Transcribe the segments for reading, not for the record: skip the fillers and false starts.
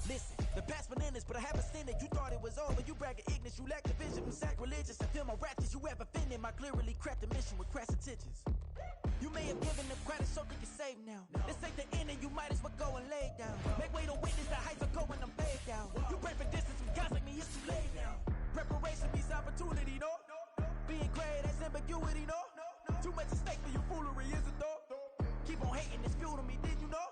Listen, the past bananas, but I haven't seen it. You thought it was over, you bragging ignorance, you lack the vision from sacrilegious. I feel my raptures, you have offended my clearly crafted mission with crass intentions. You may have given them credit so they can save now. This ain't the end and you might as well go and lay down. Make way to witness the heights of go when I'm laid down. You pray for distance from guys like me, it's too late now. Preparation means opportunity, no? Being great, that's ambiguity, no? Too much at stake for your foolery, is it though? Keep on hating, it's fuel to me, did you know?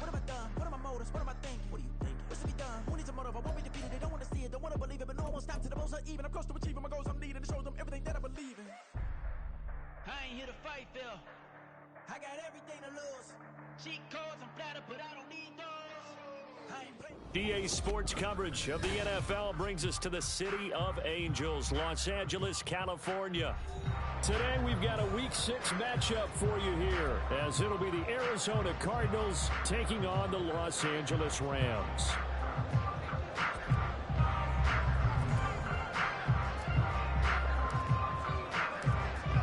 What have I done? What are my motives? What am I thinking? What are you thinking? What's to be done? Who needs a motive? I won't be defeated. They don't want to see it, don't want to believe it, but no one won't stop to the most even. I'm close to achieving my goals. I'm needing to show them everything that I believe in. I ain't here to fight, Phil. I got everything to lose. Cheat codes, I'm flattered, but I don't need those. EA Sports coverage of the NFL brings us to the City of Angels, Los Angeles, California. Today we've got a Week 6 matchup for you here, as it'll be the Arizona Cardinals taking on the Los Angeles Rams.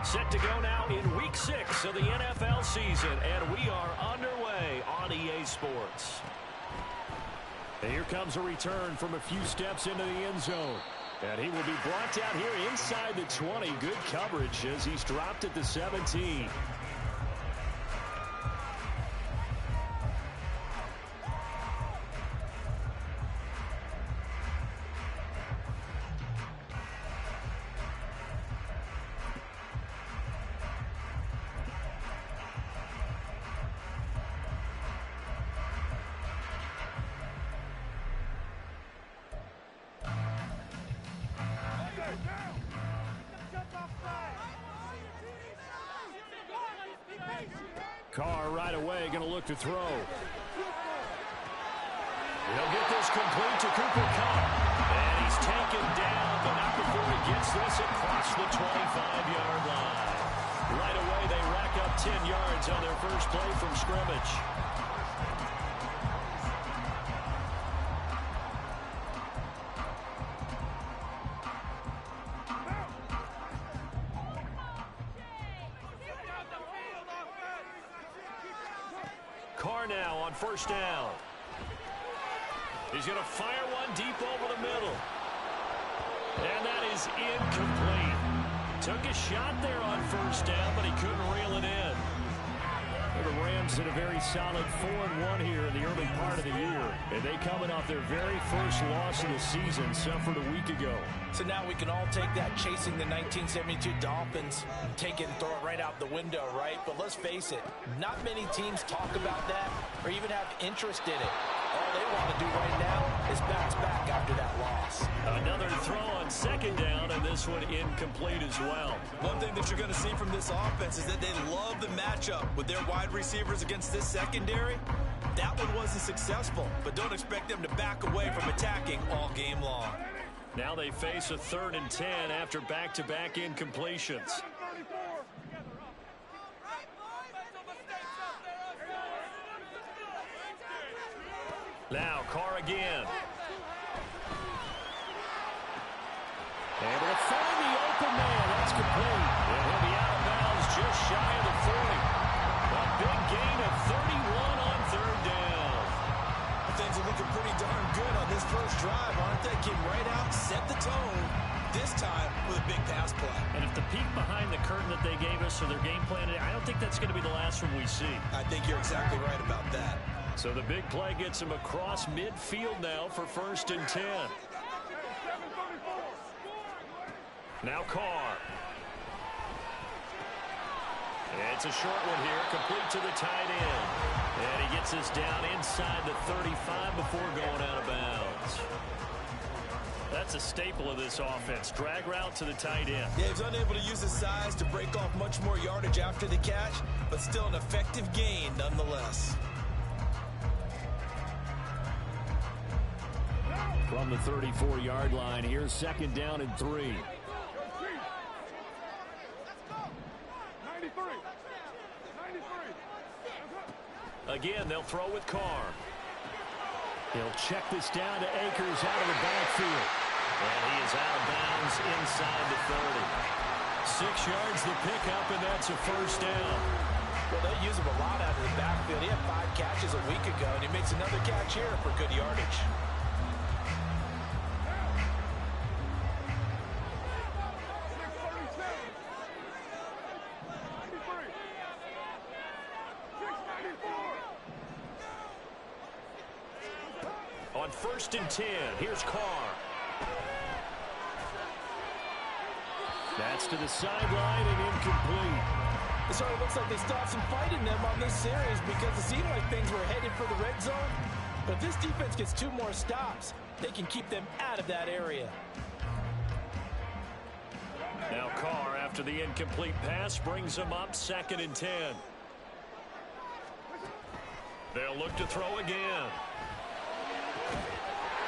Set to go now in Week 6 of the NFL season, and we are underway on EA Sports. And here comes a return from a few steps into the end zone. And he will be brought down here inside the 20. Good coverage as he's dropped at the 17. Carr right away going to look to throw. He'll get this complete to Cooper Kupp. And he's taken down, but not before he gets this across the 25-yard line. Right away, they rack up 10 yards on their first play from scrimmage. Carr now on first down. He's going to fire one deep over the middle. And that is incomplete. Took a shot there on first down, but he couldn't reel it in. The Rams had a very solid 4-1 here in the early part of the year. And they coming off their very first loss of the season, suffered a week ago. So now we can all take that chasing the 1972 Dolphins, take it and throw it right out the window, right? But let's face it, not many teams talk about that or even have interest in it. All they want to do right now is bounce back after that loss. Another throw on second down, and this one incomplete as well. One thing that you're going to see from this offense is that they love the matchup with their wide receivers against this secondary. That one wasn't successful, but don't expect them to back away from attacking all game long. Now they face a 3rd and 10 after back-to-back incompletions. Now Carr again. Able to find the open man. That's complete. And he'll be out of bounds just shy of the 40. A big gain of 31 on 3rd down. Things are looking pretty darn good on this first drive, aren't they? Came right out, set the tone, this time with a big pass play. And if the peek behind the curtain that they gave us or their game plan, I don't think that's going to be the last one we see. I think you're exactly right about that. So the big play gets him across midfield now for 1st and 10. Now Carr. It's a short one here, complete to the tight end. And he gets this down inside the 35 before going out of bounds. That's a staple of this offense. Drag route to the tight end. Yeah, he's unable to use his size to break off much more yardage after the catch, but still an effective gain nonetheless. From the 34-yard line, here's 2nd down and 3. Again, they'll throw with Carr. He'll check this down to Akers out of the backfield. And he is out of bounds inside the 30. 6 yards the pickup, and that's a first down. Well, they use him a lot out of the backfield. He had 5 catches a week ago, and he makes another catch here for good yardage. On 1st and 10, here's Carr. That's to the sideline and incomplete. So it looks like they still have some fight in them on this series because it seemed like things were headed for the red zone. But if this defense gets 2 more stops, they can keep them out of that area. Now Carr, after the incomplete pass, brings them up 2nd and 10. They'll look to throw again.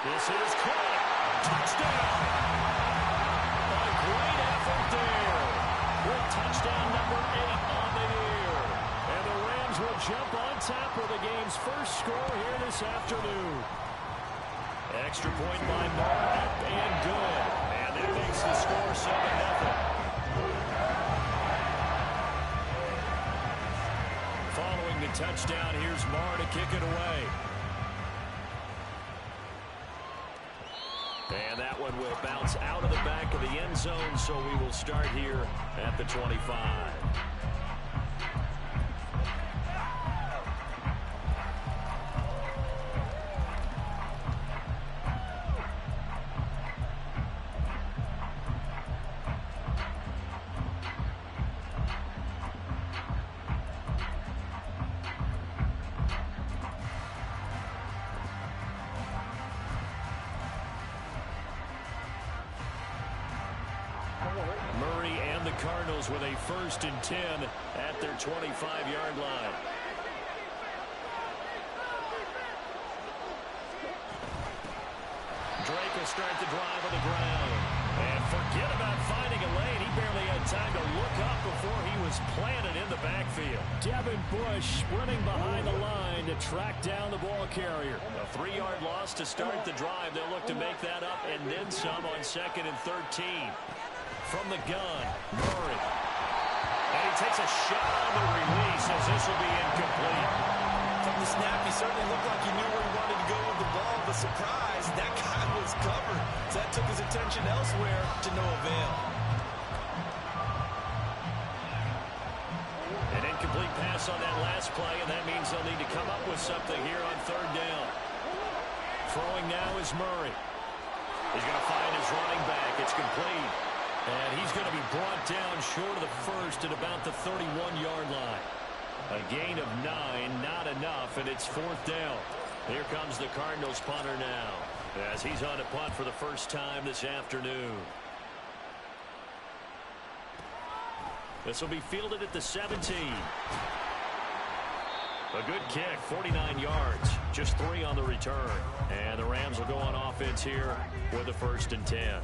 This is caught. Touchdown. A great effort there. With touchdown number 8 on the year. And the Rams will jump on top of the game's first score here this afternoon. Extra point by Marr, up and good. And that makes the score 7-0. Following the touchdown, here's Marr to kick it away. And that one will bounce out of the back of the end zone, so we will start here at the 25. Murray and the Cardinals with a 1st and 10 at their 25-yard line. Drake will start the drive on the ground. And forget about finding a lane. He barely had time to look up before he was planted in the backfield. Devin Bush sprinting behind the line to track down the ball carrier. A 3-yard loss to start the drive. They'll look to make that up and then some on 2nd and 13. From the gun, Murray. And he takes a shot on the release as this will be incomplete. From the snap, he certainly looked like he knew where he wanted to go with the ball, but surprise, that guy was covered. So that took his attention elsewhere to no avail. An incomplete pass on that last play, and that means they'll need to come up with something here on 3rd down. Throwing now is Murray. He's going to find his running back. It's complete. And he's going to be brought down short of the first at about the 31-yard line. A gain of 9, not enough, and it's 4th down. Here comes the Cardinals punter now, as he's on to punt for the first time this afternoon. This will be fielded at the 17. A good kick, 49 yards, just 3 on the return. And the Rams will go on offense here with a 1st and 10.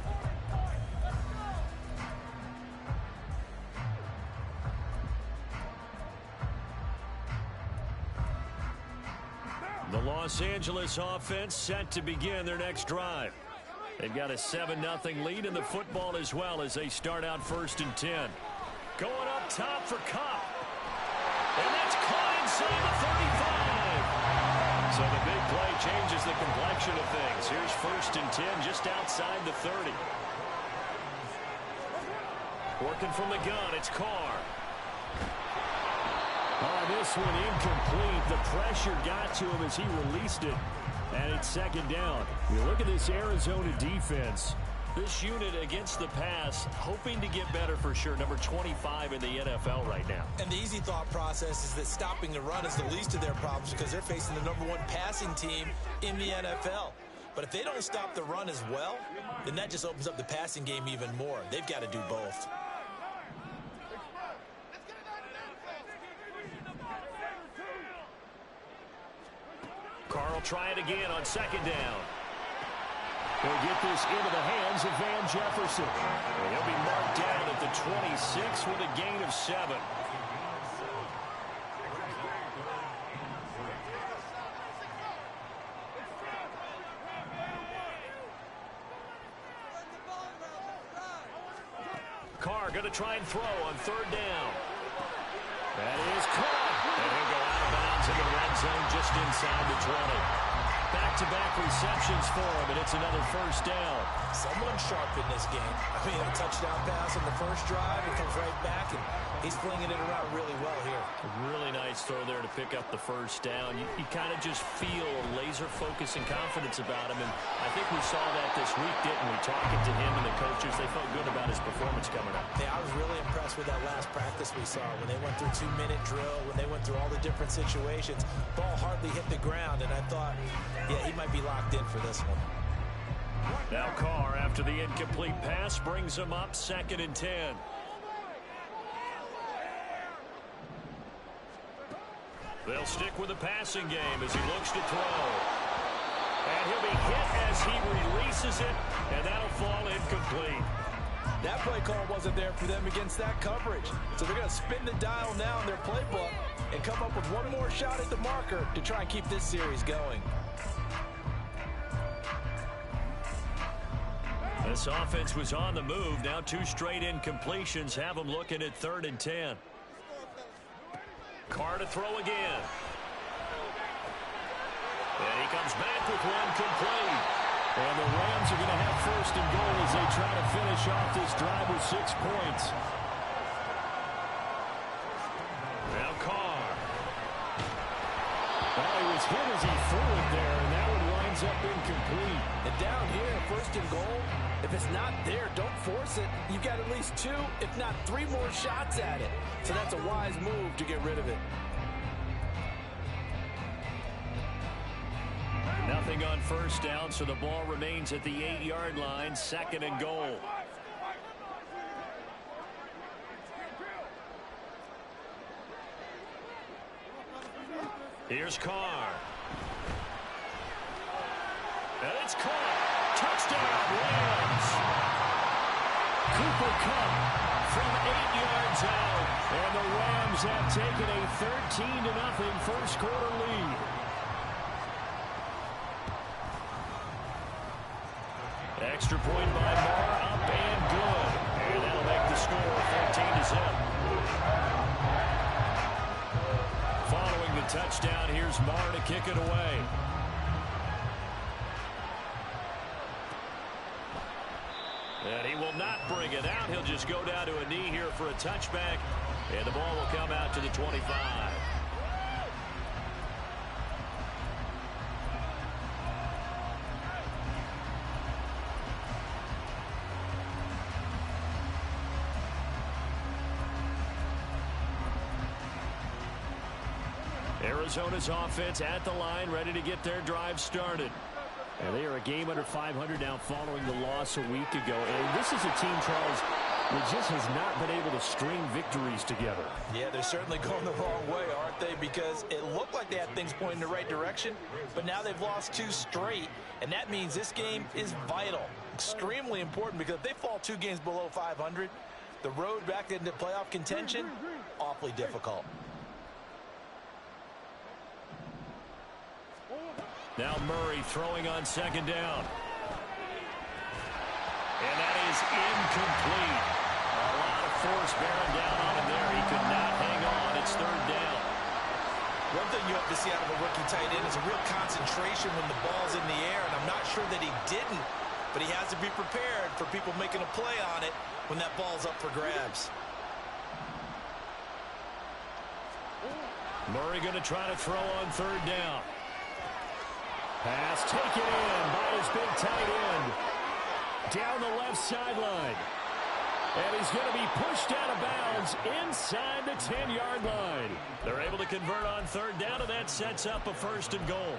The Los Angeles offense set to begin their next drive. They've got a 7-0 lead in the football as well as they start out 1st and 10. Going up top for Cup. And that's caught inside the 35. So the big play changes the complexion of things. Here's 1st and 10 just outside the 30. Working from the gun, it's Carr. This one incomplete. The pressure got to him as he released it. And it's 2nd down. You look at this Arizona defense. This unit against the pass, hoping to get better for sure. Number 25 in the NFL right now. And the easy thought process is that stopping the run is the least of their problems because they're facing the #1 passing team in the NFL. But if they don't stop the run as well, then that just opens up the passing game even more. They've got to do both. Carr will try it again on 2nd down. They'll get this into the hands of Van Jefferson. And he'll be marked down at the 26 with a gain of 7. Carr going to try and throw on third down. That is caught. And he'll go out of bounds in the red zone just inside the 20. Back-to-back receptions for him, and it's another first down. Someone sharp in this game. I mean, a touchdown pass on the first drive. He comes right back, and he's flinging it around really well here. A really nice throw there to pick up the first down. You kind of just feel a laser focus and confidence about him, and I think we saw that this week, didn't we? Talking to him and the coaches, they felt good about his performance coming up. Yeah, I was really impressed with that last practice we saw when they went through 2-minute drill, when they went through all the different situations. Ball hardly hit the ground, and I thought, yeah, he might be locked in for this one. Now Carr, after the incomplete pass, brings him up 2nd and 10. They'll stick with the passing game as he looks to throw. And he'll be hit as he releases it, and that'll fall incomplete. That play call wasn't there for them against that coverage. So they're going to spin the dial now in their playbook and come up with one more shot at the marker to try and keep this series going. This offense was on the move. Now 2 straight incompletions have them looking at 3rd and 10. Carr to throw again. And he comes back with one complete. And the Rams are going to have 1st and goal as they try to finish off this drive with 6 points. Now Carr. Well, he was hit as he threw it there, and that one winds up incomplete. And down here, 1st and goal, if it's not there, don't force it. You've got at least 2, if not 3 more shots at it. So that's a wise move to get rid of it. Nothing on 1st down, so the ball remains at the 8-yard line, 2nd and goal. Here's Carr. And it's caught. Touchdown, Rams. Cooper Kupp from 8 yards out. And the Rams have taken a 13-0 first quarter lead. Extra point by Moore, up and good. And that'll make the score 14-0. Following the touchdown, here's Moore to kick it away. And he will not bring it out. He'll just go down to a knee here for a touchback. And the ball will come out to the 25. Arizona's offense at the line, ready to get their drive started. And they are a game under 500 now following the loss a week ago. And this is a team, Charles, that just has not been able to string victories together. Yeah, they're certainly going the wrong way, aren't they? Because it looked like they had things pointing in the right direction, but now they've lost 2 straight, and that means this game is vital, extremely important, because if they fall 2 games below 500, the road back into playoff contention, awfully difficult. Now Murray throwing on 2nd down. And that is incomplete. A lot of force bearing down on him there. He could not hang on. It's 3rd down. One thing you have to see out of a rookie tight end is a real concentration when the ball's in the air, and I'm not sure that he didn't, but he has to be prepared for people making a play on it when that ball's up for grabs. Murray going to try to throw on 3rd down. Pass taken in by his big tight end. Down the left sideline. And he's going to be pushed out of bounds inside the 10-yard line. They're able to convert on 3rd down, and that sets up a 1st and goal.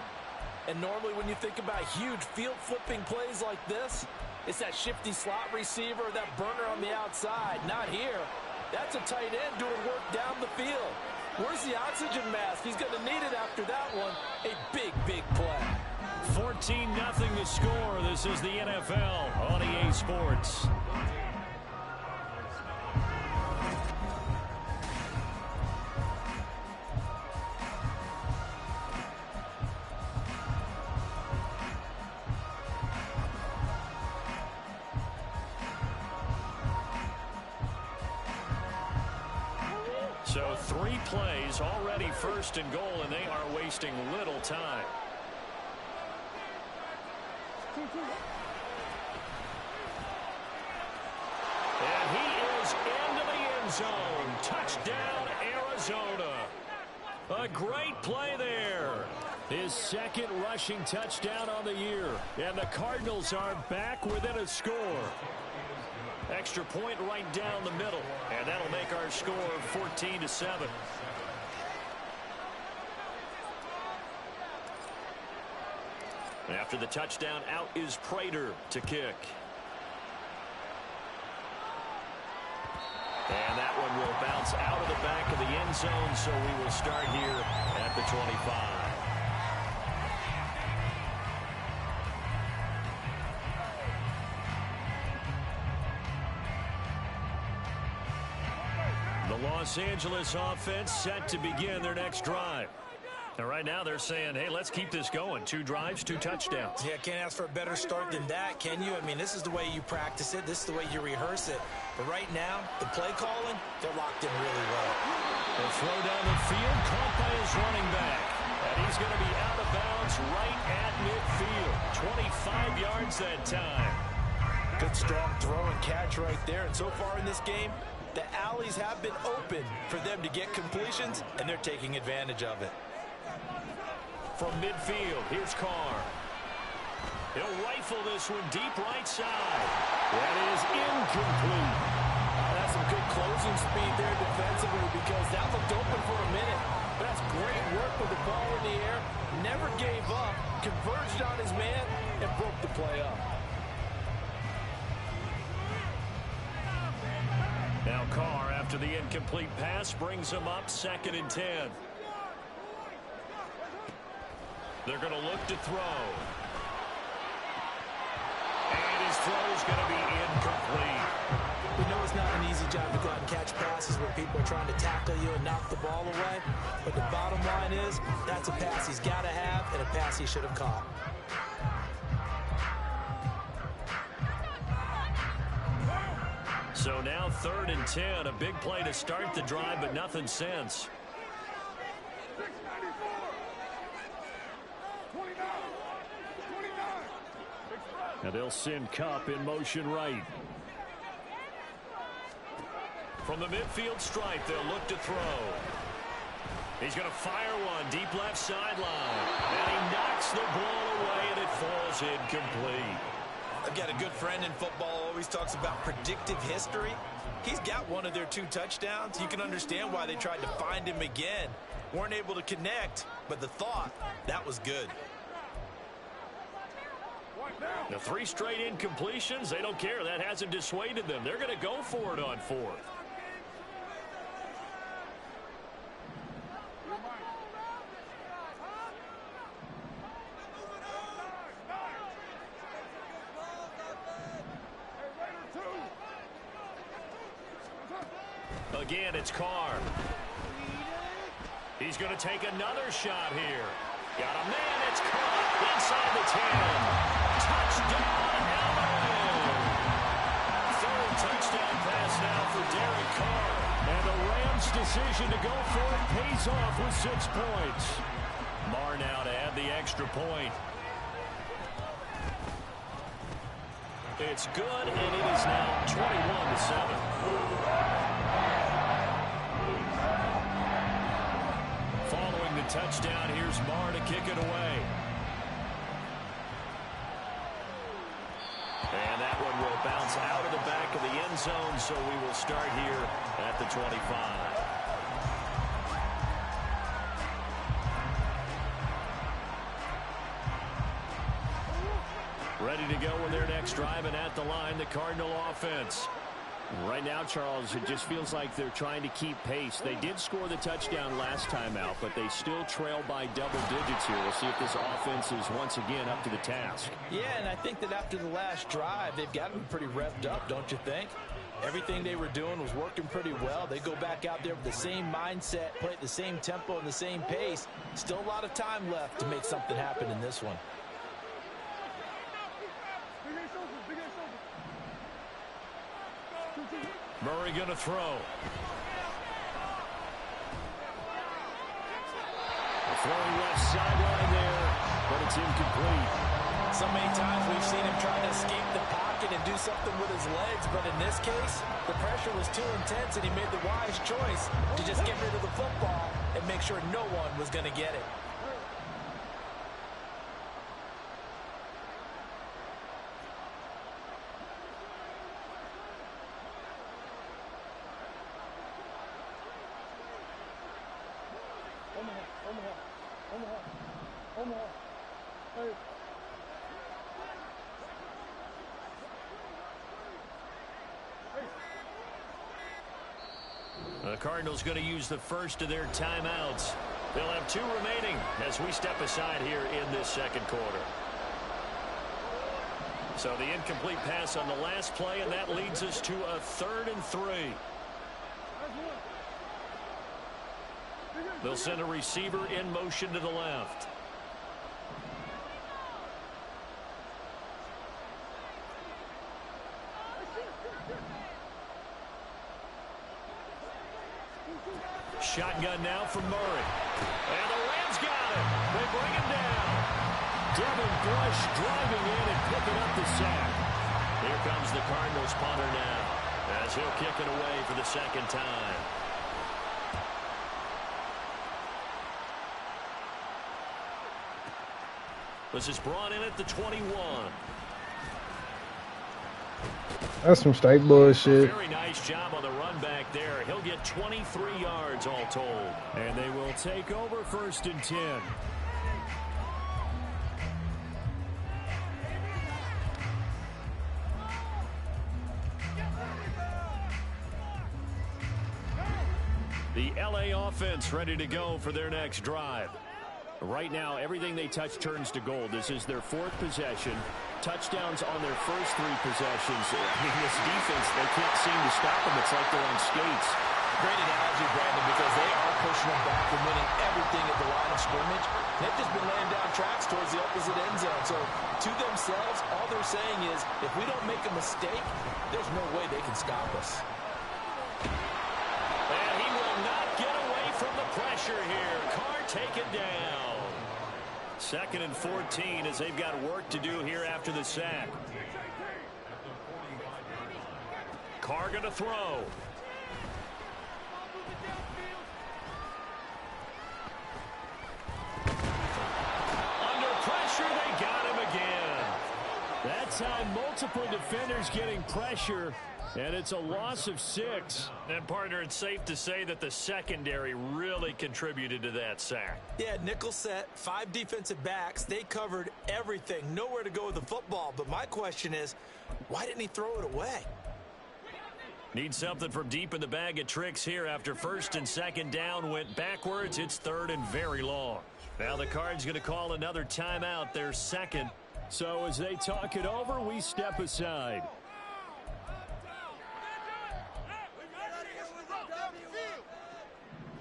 And normally when you think about huge field-flipping plays like this, it's that shifty slot receiver, that burner on the outside. Not here. That's a tight end doing work down the field. Where's the oxygen mask? He's going to need it after that one. A big, big play. 14-0 to score. This is the NFL on EA Sports. So 3 plays already first and goal, and they are wasting little time. And he is into the end zone. Touchdown, Arizona. A great play there. His second rushing touchdown on the year. And the Cardinals are back within a score. Extra point right down the middle. And that'll make our score 14-7. After the touchdown, out is Prater to kick. And that one will bounce out of the back of the end zone, so we will start here at the 25. The Los Angeles offense set to begin their next drive. And right now they're saying, hey, let's keep this going. 2 drives, 2 touchdowns. Yeah, can't ask for a better start than that, can you? I mean, this is the way you practice it. This is the way you rehearse it. But right now, the play calling, they're locked in really well. The throw down the field, caught by his running back. And he's going to be out of bounds right at midfield. 25 yards that time. Good, strong throw and catch right there. And so far in this game, the alleys have been open for them to get completions, and they're taking advantage of it. From midfield, here's Carr. He'll rifle this one deep right side. That is incomplete. That's some good closing speed there defensively, because that looked open for a minute. But that's great work with the ball in the air. Never gave up, converged on his man, and broke the play up. Now Carr, after the incomplete pass, brings him up 2nd and 10. They're going to look to throw. And his throw is going to be incomplete. We know it's not an easy job to go out and catch passes where people are trying to tackle you and knock the ball away. But the bottom line is, that's a pass he's got to have and a pass he should have caught. So now 3rd and 10. A big play to start the drive, but nothing since. Now they'll send Kupp in motion right. From the midfield stripe, they'll look to throw. He's going to fire one deep left sideline. And he knocks the ball away, and it falls incomplete. I've got a good friend in football, always talks about predictive history. He's got one of their 2 touchdowns. You can understand why they tried to find him again. Weren't able to connect, but the thought, that was good. Now 3 straight incompletions. They don't care. That hasn't dissuaded them. They're going to go for it on 4th. Again, it's Carr. He's going to take another shot here. Got a man. It's caught inside the 10. Touchdown, Allen. 3rd touchdown pass now for Derek Carr. And the Rams' decision to go for it pays off with 6 points. Marr now to add the extra point. It's good, and it is now 21-7. Following the touchdown, here's Marr to kick it away. And that one will bounce out of the back of the end zone, so we will start here at the 25. Ready to go with their next drive, and at the line, the Cardinal offense. Right now, Charles, it just feels like they're trying to keep pace. They did score the touchdown last time out, but they still trail by double digits here. We'll see if this offense is once again up to the task. Yeah, and I think that after the last drive, they've got to be pretty revved up, don't you think? Everything they were doing was working pretty well. They go back out there with the same mindset, play at the same tempo and the same pace. Still a lot of time left to make something happen in this one. Murray going to throw. Throwing left sideline there, but it's incomplete. So many times we've seen him trying to escape the pocket and do something with his legs, but in this case, the pressure was too intense and he made the wise choice to just get rid of the football and make sure no one was going to get it. The Cardinals going to use the first of their timeouts. They'll have 2 remaining as we step aside here in this second quarter. So the incomplete pass on the last play, and that leads us to a 3rd and 3. They'll send a receiver in motion to the left. Shotgun now from Murray. And the Rams got him. They bring him down. Devin Bush driving in and picking up the sack. Here comes the Cardinals punter now, as he'll kick it away for the second time. This is brought in at the 21. That's some straight bullshit. Very nice job on the run back there. He'll get 23 yards all told. And they will take over 1st and 10. The LA offense ready to go for their next drive. Right now, everything they touch turns to gold. This is their 4th possession. Touchdowns on their first 3 possessions. I mean, this defense, they can't seem to stop them. It's like they're on skates. Great analogy, Brandon, because they are pushing them back and winning everything at the line of scrimmage. They've just been laying down tracks towards the opposite end zone. So to themselves, all they're saying is, if we don't make a mistake, there's no way they can stop us. And he will not get away from the pressure here. Carr taken down. 2nd and 14 as they've got work to do here after the sack. Carr going to throw. Under pressure, they got him again. That time, multiple defenders getting pressure, and it's a loss of 6. And, partner, it's safe to say that the secondary really contributed to that sack. Yeah, nickel set, 5 defensive backs. They covered everything. Nowhere to go with the football. But my question is, why didn't he throw it away? Need something from deep in the bag of tricks here after 1st and 2nd down went backwards. It's 3rd and very long. Now the Cards going to call another timeout, their 2nd. So as they talk it over, we step aside.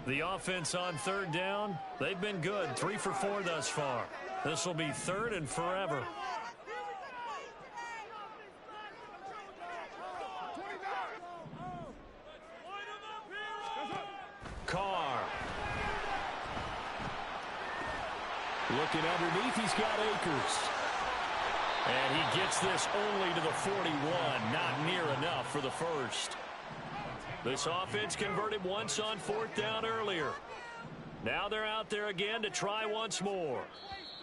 The offense on 3rd down, they've been good. 3 for 4 thus far. This will be 3rd and forever. Carr. Looking underneath, he's got Akers. And he gets this only to the 41. Not near enough for the first. This offense converted once on 4th down earlier. Now they're out there again to try once more.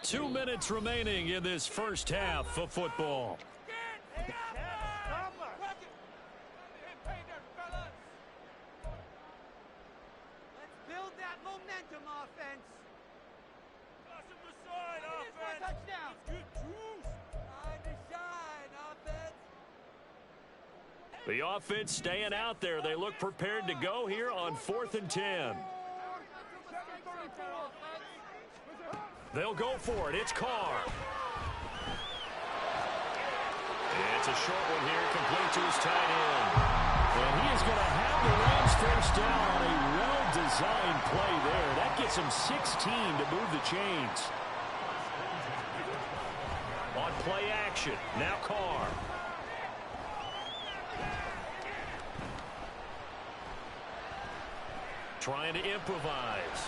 2 minutes remaining in this first half of football. Let's build that momentum, offense. Touchdown. Time to shine, offense. The offense staying out there. They look prepared to go here on 4th and 10. They'll go for it. It's Carr. It's a short one here, complete to his tight end. And he is going to have the Rams first down on a well-designed play there. That gets him 16 to move the chains. On play action, now Carr. Trying to improvise.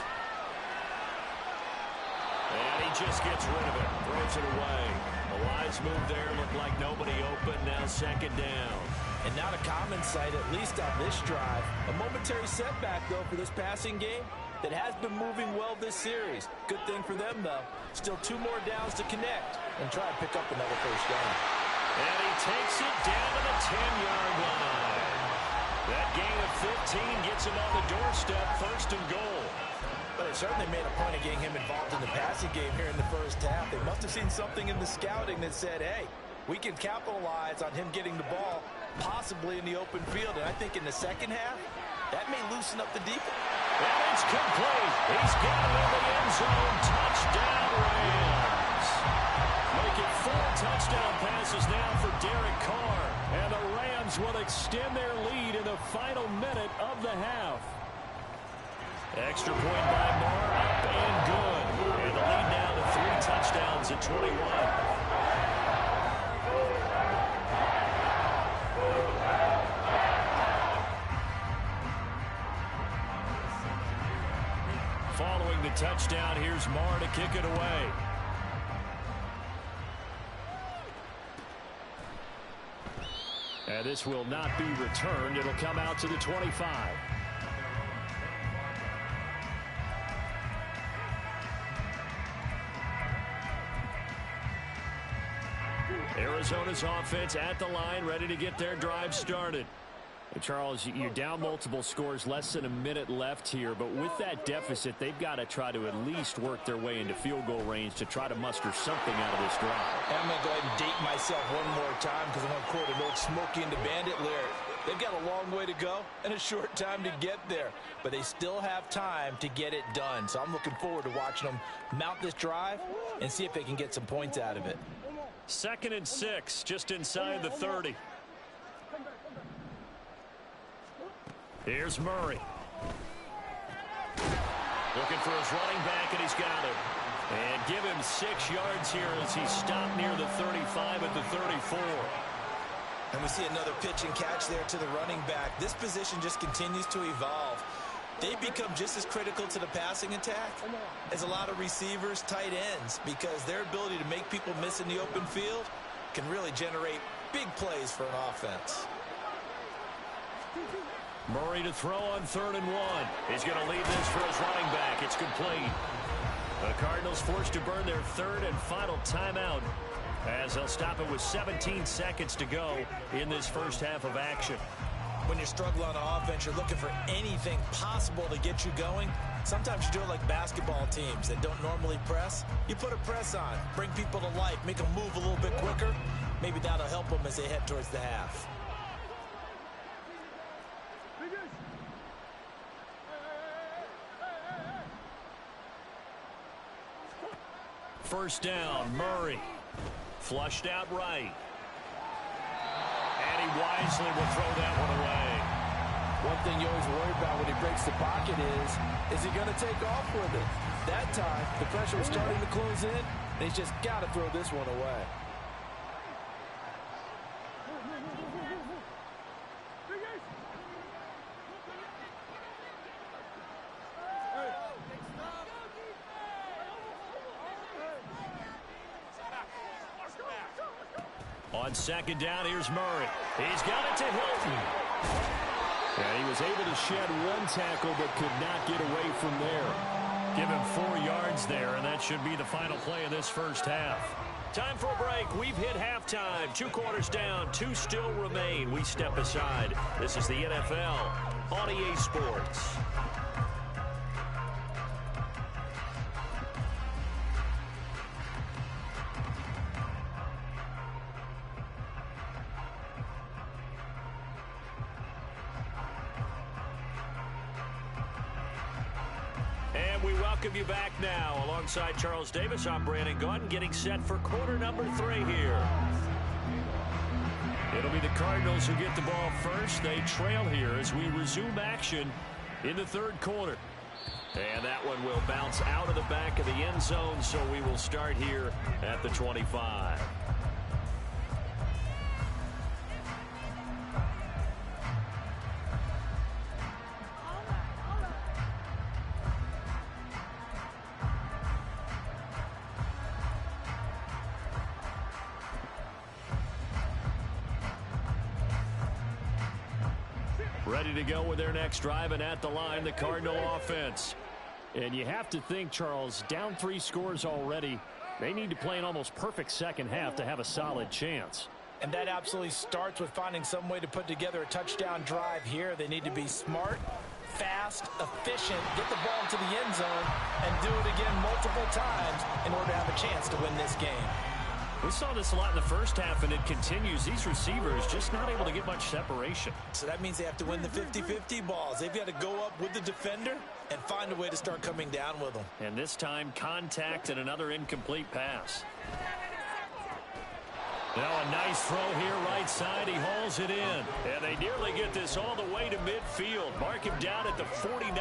just gets rid of it. Throws it away. A wise move there. Looked like nobody open. Now second down. And not a common sight, at least on this drive. A momentary setback, though, for this passing game that has been moving well this series. Good thing for them, though. Still 2 more downs to connect and try to pick up another first down. And he takes it down to the 10-yard line. That gain of 15 gets him on the doorstep, first and goal. But they certainly made a point of getting him involved in the passing game here in the first half. They must have seen something in the scouting that said, hey, we can capitalize on him getting the ball, possibly in the open field. And I think in the second half, that may loosen up the defense. And it's complete. He's got it in the end zone. Touchdown, Rams. Making 4 touchdown passes now for Derek Carr. And the Rams will extend their lead in the final minute of the half. Extra point by Moore, up and good. And the lead now to 3 touchdowns at 21. Following the touchdown, here's Moore to kick it away. And this will not be returned. It'll come out to the 25. Arizona's offense at the line, ready to get their drive started. Charles, you're down multiple scores, less than a minute left here, but with that deficit, they've got to try to at least work their way into field goal range to try to muster something out of this drive. I'm going to go ahead and date myself one more time because I'm going to quote an old Smokey and the Bandit lyric. They've got a long way to go and a short time to get there, but they still have time to get it done. So I'm looking forward to watching them mount this drive and see if they can get some points out of it. 2nd and 6, just inside the 30. Here's Murray. Looking for his running back, and he's got it. And give him 6 yards here as he stopped near the 35 at the 34. And we see another pitch and catch there to the running back. This position just continues to evolve. They become just as critical to the passing attack as a lot of receivers, tight ends, because their ability to make people miss in the open field can really generate big plays for an offense. Murray to throw on 3rd and 1. He's going to lead this for his running back. It's complete. The Cardinals forced to burn their 3rd and final timeout as they'll stop it with 17 seconds to go in this first half of action. When you're struggling on offense, you're looking for anything possible to get you going. Sometimes you do it like basketball teams that don't normally press. You put a press on, bring people to life, make them move a little bit quicker. Maybe that'll help them as they head towards the half. First down, Murray. Flushed out right. And he wisely will throw that one away. One thing you always worry about when he breaks the pocket is he going to take off with it? That time, the pressure was starting to close in, and he's just got to throw this one away. On 2nd down, here's Murray. He's got it to Hilton. And he was able to shed 1 tackle but could not get away from there. Give him 4 yards there, and that should be the final play of this first half. Time for a break. We've hit halftime. 2 quarters down, 2 still remain. We step aside. This is the NFL on EA Sports. Welcome you back now. Alongside Charles Davis, I'm Brandon Gunn, getting set for quarter number 3 here. It'll be the Cardinals who get the ball first. They trail here as we resume action in the 3rd quarter. And that one will bounce out of the back of the end zone, so we will start here at the 25. Ready to go with their next drive, and at the line, the Cardinal offense. And you have to think, Charles, down 3 scores already. They need to play an almost perfect second half to have a solid chance. And that absolutely starts with finding some way to put together a touchdown drive here. They need to be smart, fast, efficient, get the ball into the end zone, and do it again multiple times in order to have a chance to win this game. We saw this a lot in the first half, and it continues. These receivers just not able to get much separation. So that means they have to win the 50-50 balls. They've got to go up with the defender and find a way to start coming down with them. And this time, contact and another incomplete pass. Now a nice throw here right side. He hauls it in. And they nearly get this all the way to midfield. Mark him down at the 49.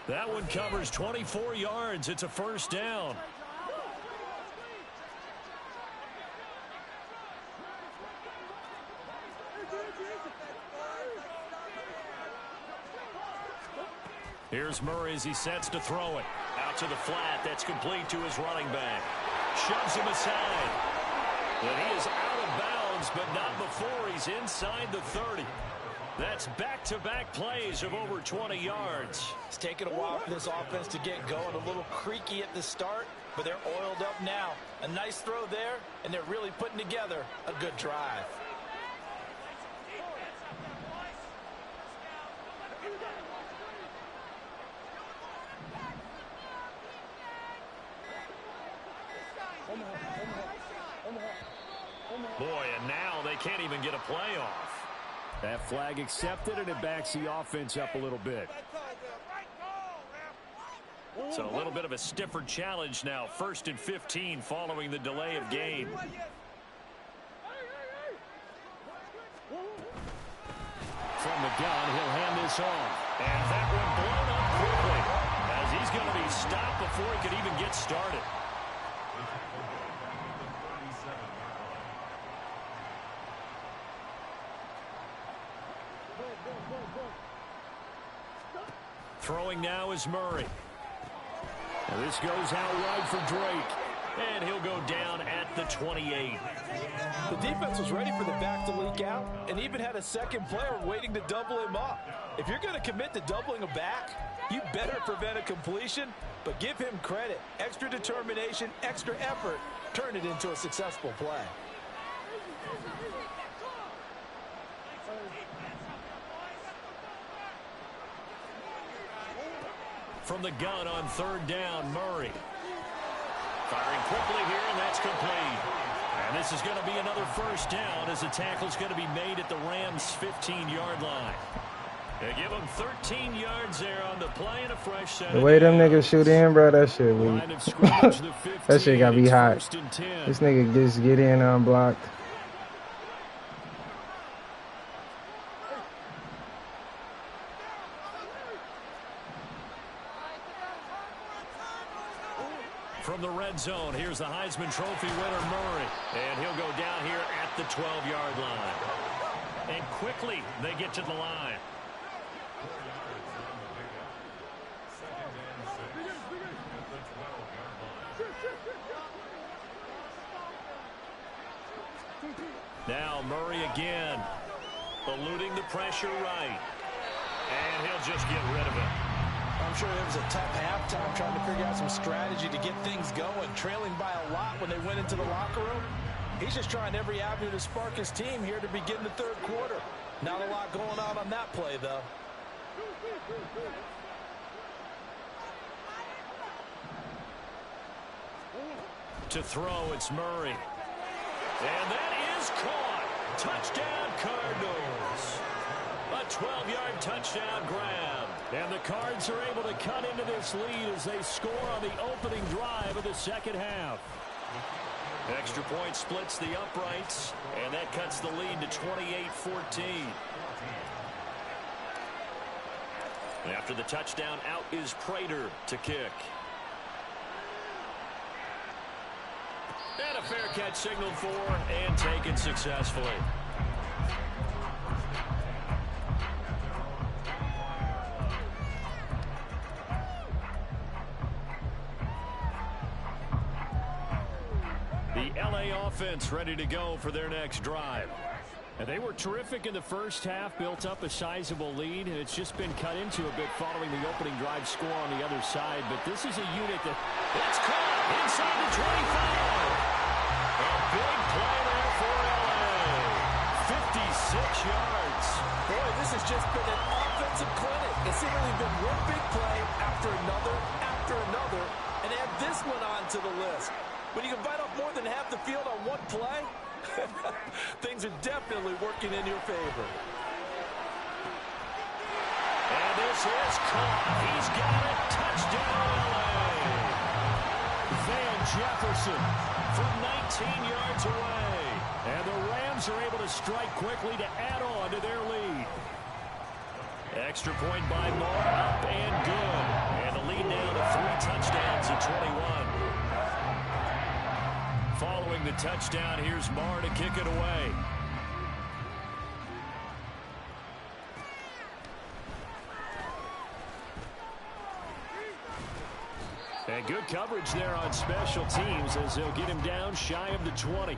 That one covers 24 yards. It's a first down. Here's Murray as he sets to throw it. Out to the flat. That's complete to his running back. Shoves him aside. And he is out of bounds, but not before he's inside the 30. That's back-to-back plays of over 20 yards. It's taken a while for this offense to get going. A little creaky at the start, but they're oiled up now. A nice throw there, and they're really putting together a good drive. Boy, and now they can't even get a play off. That flag accepted, and it backs the offense up a little bit. So a little bit of a stiffer challenge now. 1st and 15 following the delay of game. From the gun, he'll hand this off. And that one blown up quickly, as he's going to be stopped before he could even get started. Throwing now is Murray. And this goes out wide for Drake. And he'll go down at the 28. The defense was ready for the back to leak out and even had a second player waiting to double him up. If you're going to commit to doubling a back, you better prevent a completion, but give him credit. Extra determination, extra effort, turn it into a successful play. From the gun on 3rd down, Murray. Firing quickly here, and that's complete. And this is going to be another first down as the tackle's going to be made at the Rams' 15-yard line. They give them 13 yards there on the play and a fresh set. The way them niggas shoot in, bro, that shit weak. That shit gotta be hot. This nigga just get in unblocked. From the red zone, here's the Heisman Trophy winner, Murray. And he'll go down here at the 12-yard line. And quickly, they get to the line. Now Murray again, eluding the pressure right. And he'll just get rid of it. I'm sure it was a tough halftime trying to figure out some strategy to get things going. Trailing by a lot when they went into the locker room. He's just trying every avenue to spark his team here to begin the 3rd quarter. Not a lot going on that play, though. To throw, it's Murray. And that is caught. Touchdown, Cardinals. A 12-yard touchdown grab. And the Cards are able to cut into this lead as they score on the opening drive of the second half. Extra point splits the uprights, and that cuts the lead to 28-14. After the touchdown, out is Prater to kick. And a fair catch signaled for and taken successfully. The LA offense ready to go for their next drive. And they were terrific in the first half, built up a sizable lead, and it's just been cut into a bit following the opening drive score on the other side. But this is a unit that it's caught inside the 25. A big play there for LA. 56 yards. Boy, this has just been an offensive clinic. It's seemingly been one big play after another, and add this one on to the list. When you can bite off more than half the field on one play, things are definitely working in your favor. And this is caught. He's got it. Touchdown, LA. Van Jefferson from 19 yards away. And the Rams are able to strike quickly to add on to their lead. Extra point by Moore, up and good. And the lead now to 3 touchdowns at 21. Following the touchdown, here's Moore to kick it away. And good coverage there on special teams as they'll get him down shy of the 20.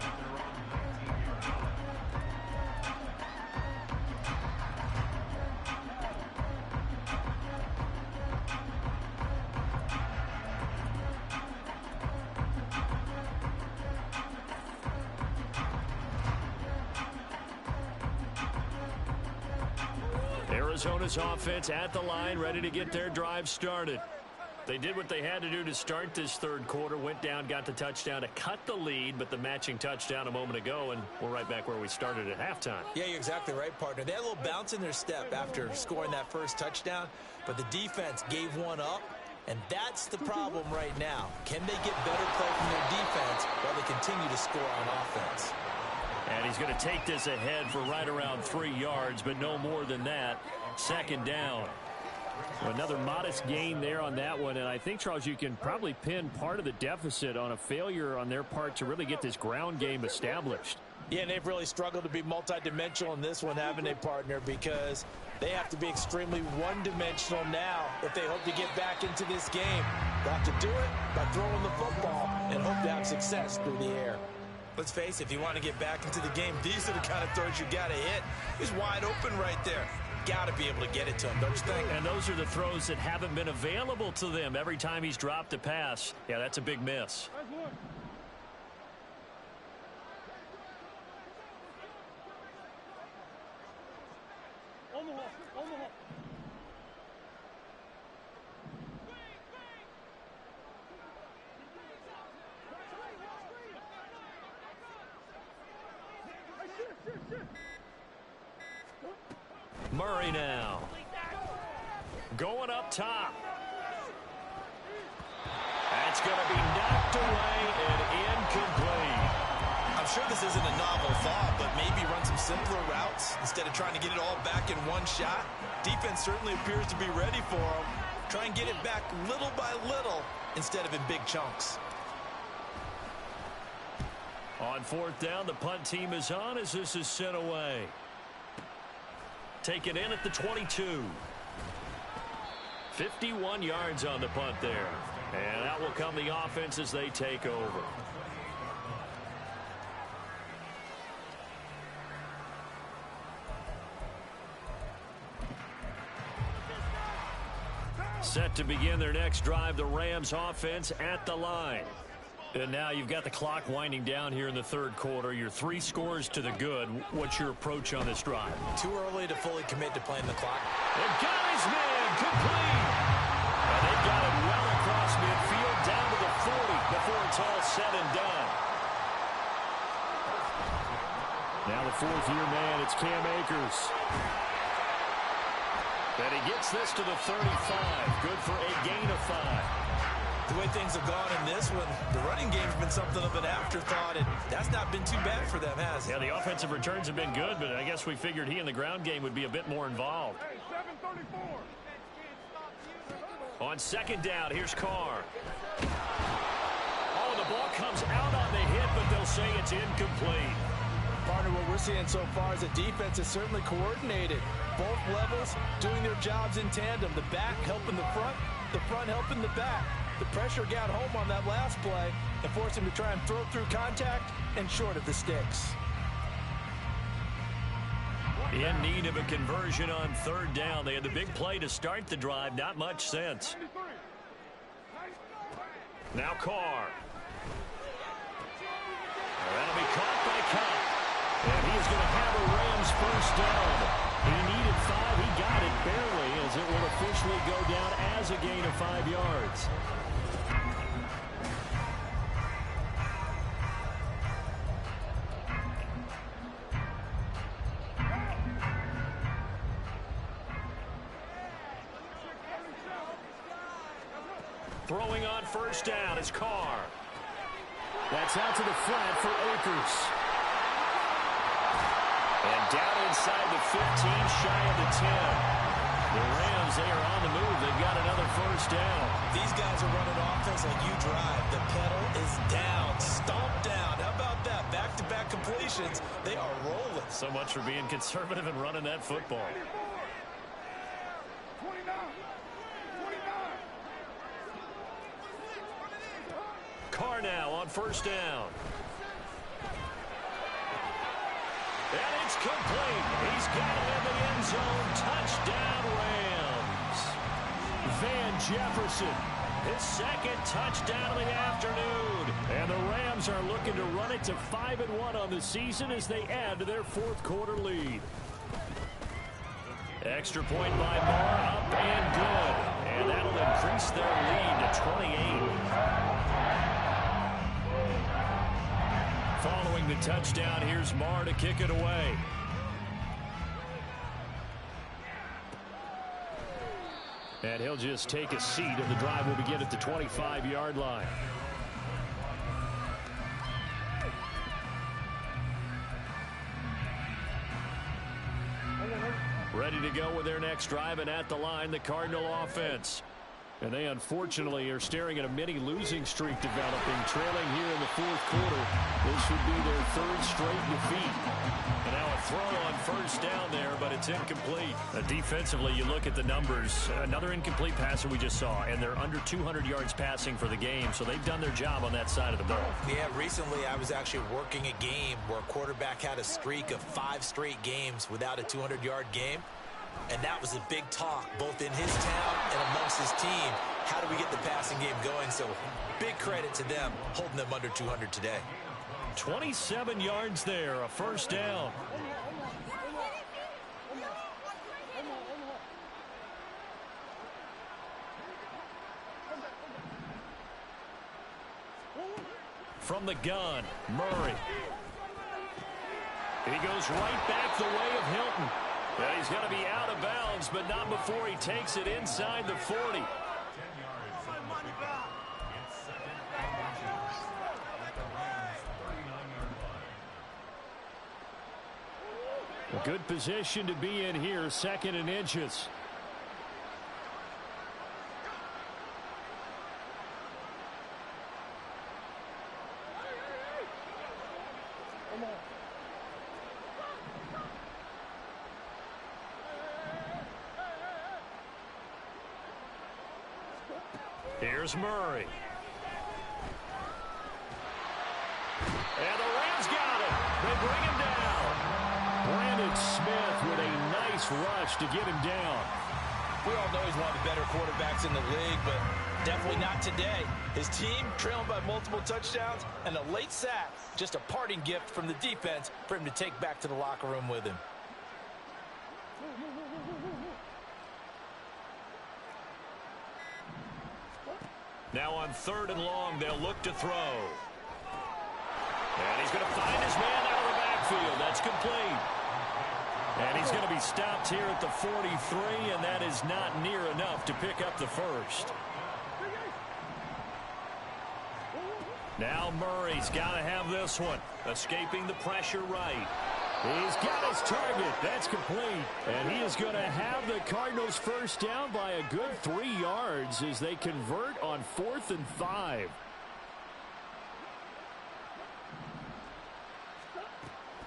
Arizona's offense at the line, ready to get their drive started. They did what they had to do to start this third quarter, went down, got the touchdown to cut the lead, but the matching touchdown a moment ago, and we're right back where we started at halftime. Yeah, you're exactly right, partner. They had a little bounce in their step after scoring that first touchdown, but the defense gave one up, and that's the problem right now. Can they get better play from their defense while they continue to score on offense? And he's going to take this ahead for right around 3 yards, but no more than that. Second down. Another modest gain there on that one, and I think, Charles, you can probably pin part of the deficit on a failure on their part to really get this ground game established. Yeah, and they've really struggled to be multidimensional in this one, haven't they, partner? Because they have to be extremely one-dimensional now if they hope to get back into this game. They'll have to do it by throwing the football and hope to have success through the air. Let's face it, if you want to get back into the game, these are the kind of throws you got to hit. He's wide open right there. Got to be able to get it to him, don't you think? And those are the throws that haven't been available to them every time he's dropped a pass. Yeah, that's a big miss. Murray now. Going up top. That's going to be knocked away and incomplete. I'm sure this isn't a novel thought, but maybe run some simpler routes instead of trying to get it all back in one shot. Defense certainly appears to be ready for him. Try and get it back little by little instead of in big chunks. On fourth down, the punt team is on as this is sent away. Taken in at the 22. 51 yards on the punt there. And out will come the offense as they take over. Set to begin their next drive, the Rams offense at the line. And now you've got the clock winding down here in the third quarter. Your 3 scores to the good. What's your approach on this drive? Too early to fully commit to playing the clock. They've got his man complete. And they've got it well across midfield down to the 40 before it's all said and done. Now the fourth-year man, it's Cam Akers. And he gets this to the 35. Good for a gain of 5. The way things have gone in this one, the running game's been something of an afterthought, and that's not been too bad for them, has it? Yeah, the offensive returns have been good, but I guess we figured he in the ground game would be a bit more involved. Hey, 734. On second down, here's Carr. Oh, the ball comes out on the hit, but they'll say it's incomplete. Partner, what we're seeing so far is the defense is certainly coordinated. Both levels doing their jobs in tandem. The back helping the front helping the back. The pressure got home on that last play and forced him to try and throw through contact and short of the sticks. In need of a conversion on third down. They had the big play to start the drive. Not much sense. Now Carr. That'll be caught by Cobb. And he is going to have a Rams first down. He needed 5. He got it barely, as it will officially go down as a gain of 5 yards. Throwing on first down is Carr. That's out to the flat for Akers. And down inside the 15, shy of the 10. The Rams, they are on the move. They've got another first down. These guys are running offense like you drive. The pedal is down, stomped down. How about that? Back-to-back completions. They are rolling. So much for being conservative and running that football. Carr now on first down. And it's complete. He's got it in the end zone. Touchdown, Rams. Van Jefferson, his second touchdown of the afternoon. And the Rams are looking to run it to 5-1 on the season as they add to their fourth quarter lead. Extra point by Moore, up and good. And that'll increase their lead to 28. Following the touchdown, here's Marr to kick it away. And he'll just take a seat, and the drive will begin at the 25-yard line. Ready to go with their next drive, and at the line, the Cardinal offense. And they, unfortunately, are staring at a mini losing streak developing, trailing here in the fourth quarter. This would be their third straight defeat. And now a throw on first down there, but it's incomplete. Defensively, you look at the numbers. Another incomplete passer we just saw, and they're under 200 yards passing for the game, so they've done their job on that side of the ball. Yeah, recently I was actually working a game where a quarterback had a streak of 5 straight games without a 200-yard game. And that was a big talk, both in his town and amongst his team. How do we get the passing game going? So big credit to them, holding them under 200 today. 27 yards there, a first down. From the gun, Murray. He goes right back the way of Hilton. And he's going to be out of bounds, but not before he takes it inside the 40. A good position to be in here, 2nd and inches. Here's Murray. And the Rams got it. They bring him down. Brandon Smith with a nice rush to get him down. We all know he's one of the better quarterbacks in the league, but definitely not today. His team trailing by multiple touchdowns and a late sack. Just a parting gift from the defense for him to take back to the locker room with him. Now on 3rd and long, they'll look to throw. And he's going to find his man out of the backfield. That's complete. And he's going to be stopped here at the 43, and that is not near enough to pick up the first. Now Murray's got to have this one. Escaping the pressure right. He's got his target. That's complete. And he is going to have the Cardinals first down by a good 3 yards as they convert on 4th and 5.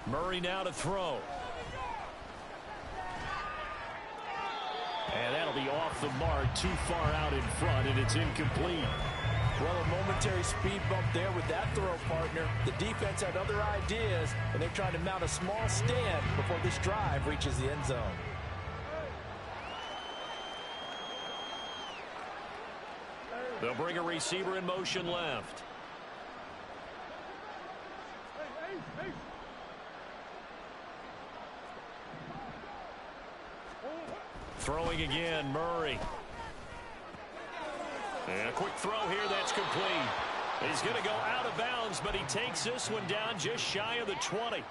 Murray now to throw. And that'll be off the mark, too far out in front, and it's incomplete. Well, a momentary speed bump there with that throw, partner. The defense had other ideas, and they're trying to mount a small stand before this drive reaches the end zone. They'll bring a receiver in motion left. Throwing again, Murray. And a quick throw here that's complete. He's going to go out of bounds, but he takes this one down just shy of the 20.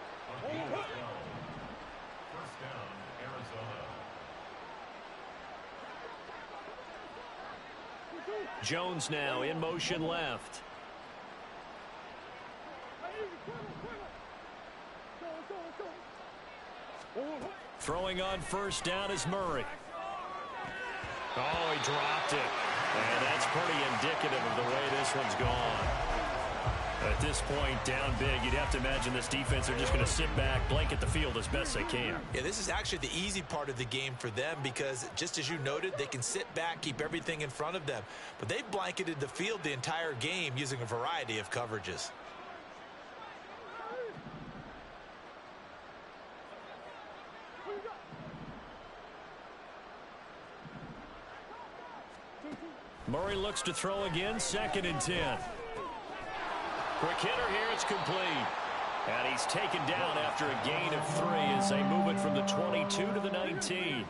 Jones now in motion left. Throwing on first down is Murray. Oh, he dropped it. And that's pretty indicative of the way this one's gone. At this point, down big, you'd have to imagine this defense are just going to sit back, blanket the field as best they can. Yeah, this is actually the easy part of the game for them because, just as you noted, they can sit back, keep everything in front of them. But they've blanketed the field the entire game using a variety of coverages. Murray looks to throw again, 2nd and 10. Quick hitter here, it's complete. And he's taken down after a gain of 3 as they move it from the 22 to the 19.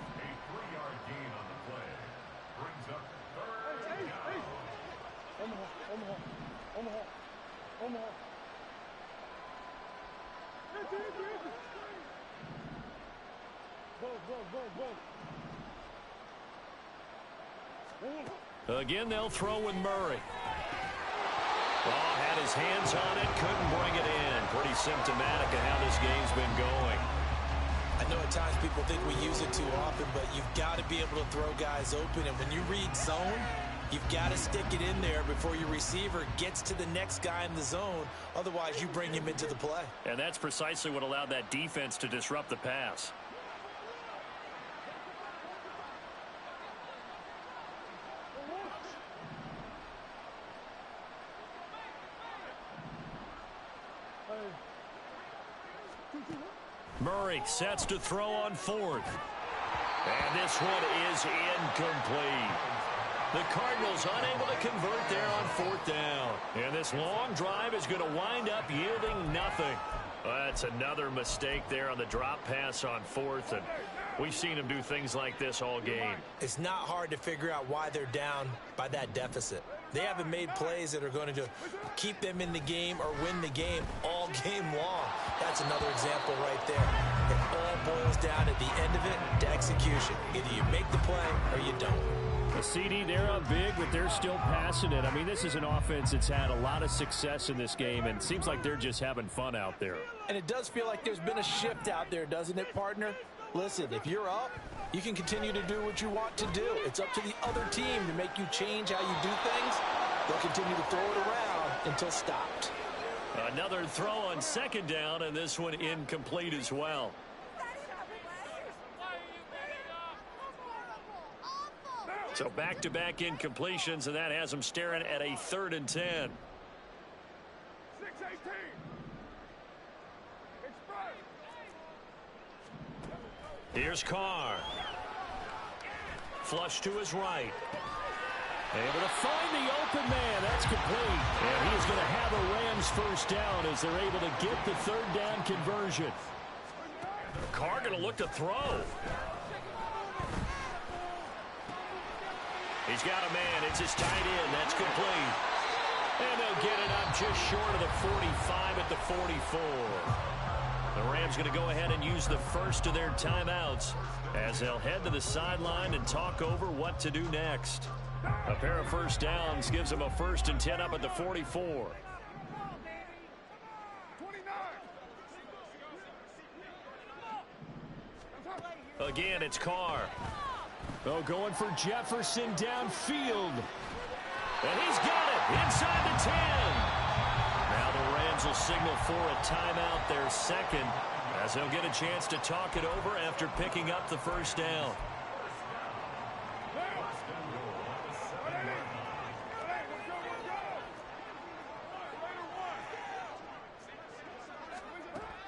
Again, they'll throw with Murray. Oh, had his hands on it, couldn't bring it in. Pretty symptomatic of how this game's been going. I know at times people think we use it too often, but you've got to be able to throw guys open. And when you read zone, you've got to stick it in there before your receiver gets to the next guy in the zone. Otherwise, you bring him into the play. And that's precisely what allowed that defense to disrupt the pass. Murray sets to throw on 4th. And this one is incomplete. The Cardinals unable to convert there on 4th down. And this long drive is going to wind up yielding nothing. That's another mistake there on the drop pass on 4th. And we've seen him do things like this all game. It's not hard to figure out why they're down by that deficit. They haven't made plays that are going to keep them in the game or win the game all game long. That's another example right there. It all boils down at the end of it to execution. Either you make the play or you don't. The CD, they're up big, but they're still passing it. I mean, this is an offense that's had a lot of success in this game, and it seems like they're just having fun out there. And it does feel like there's been a shift out there, doesn't it, partner? Listen, if you're up, you can continue to do what you want to do. It's up to the other team to make you change how you do things. They'll continue to throw it around until stopped. Another throw on 2nd down, and this one incomplete as well. So back-to-back incompletions, and that has them staring at a 3rd and 10. 6-18. Here's Carr. Flush to his right. Able to find the open man. That's complete. And he's going to have a Rams first down as they're able to get the 3rd down conversion. Carr going to look to throw. He's got a man. It's his tight end. That's complete. And they'll get it up just short of the 45 at the 44. The Rams going to go ahead and use the first of their timeouts as they'll head to the sideline and talk over what to do next. A pair of first downs gives them a 1st and 10 up at the 44. Again, it's Carr. Oh, going for Jefferson downfield. And he's got it inside the 10. Now the Rams will signal for a timeout, their 2nd, as they'll get a chance to talk it over after picking up the first down.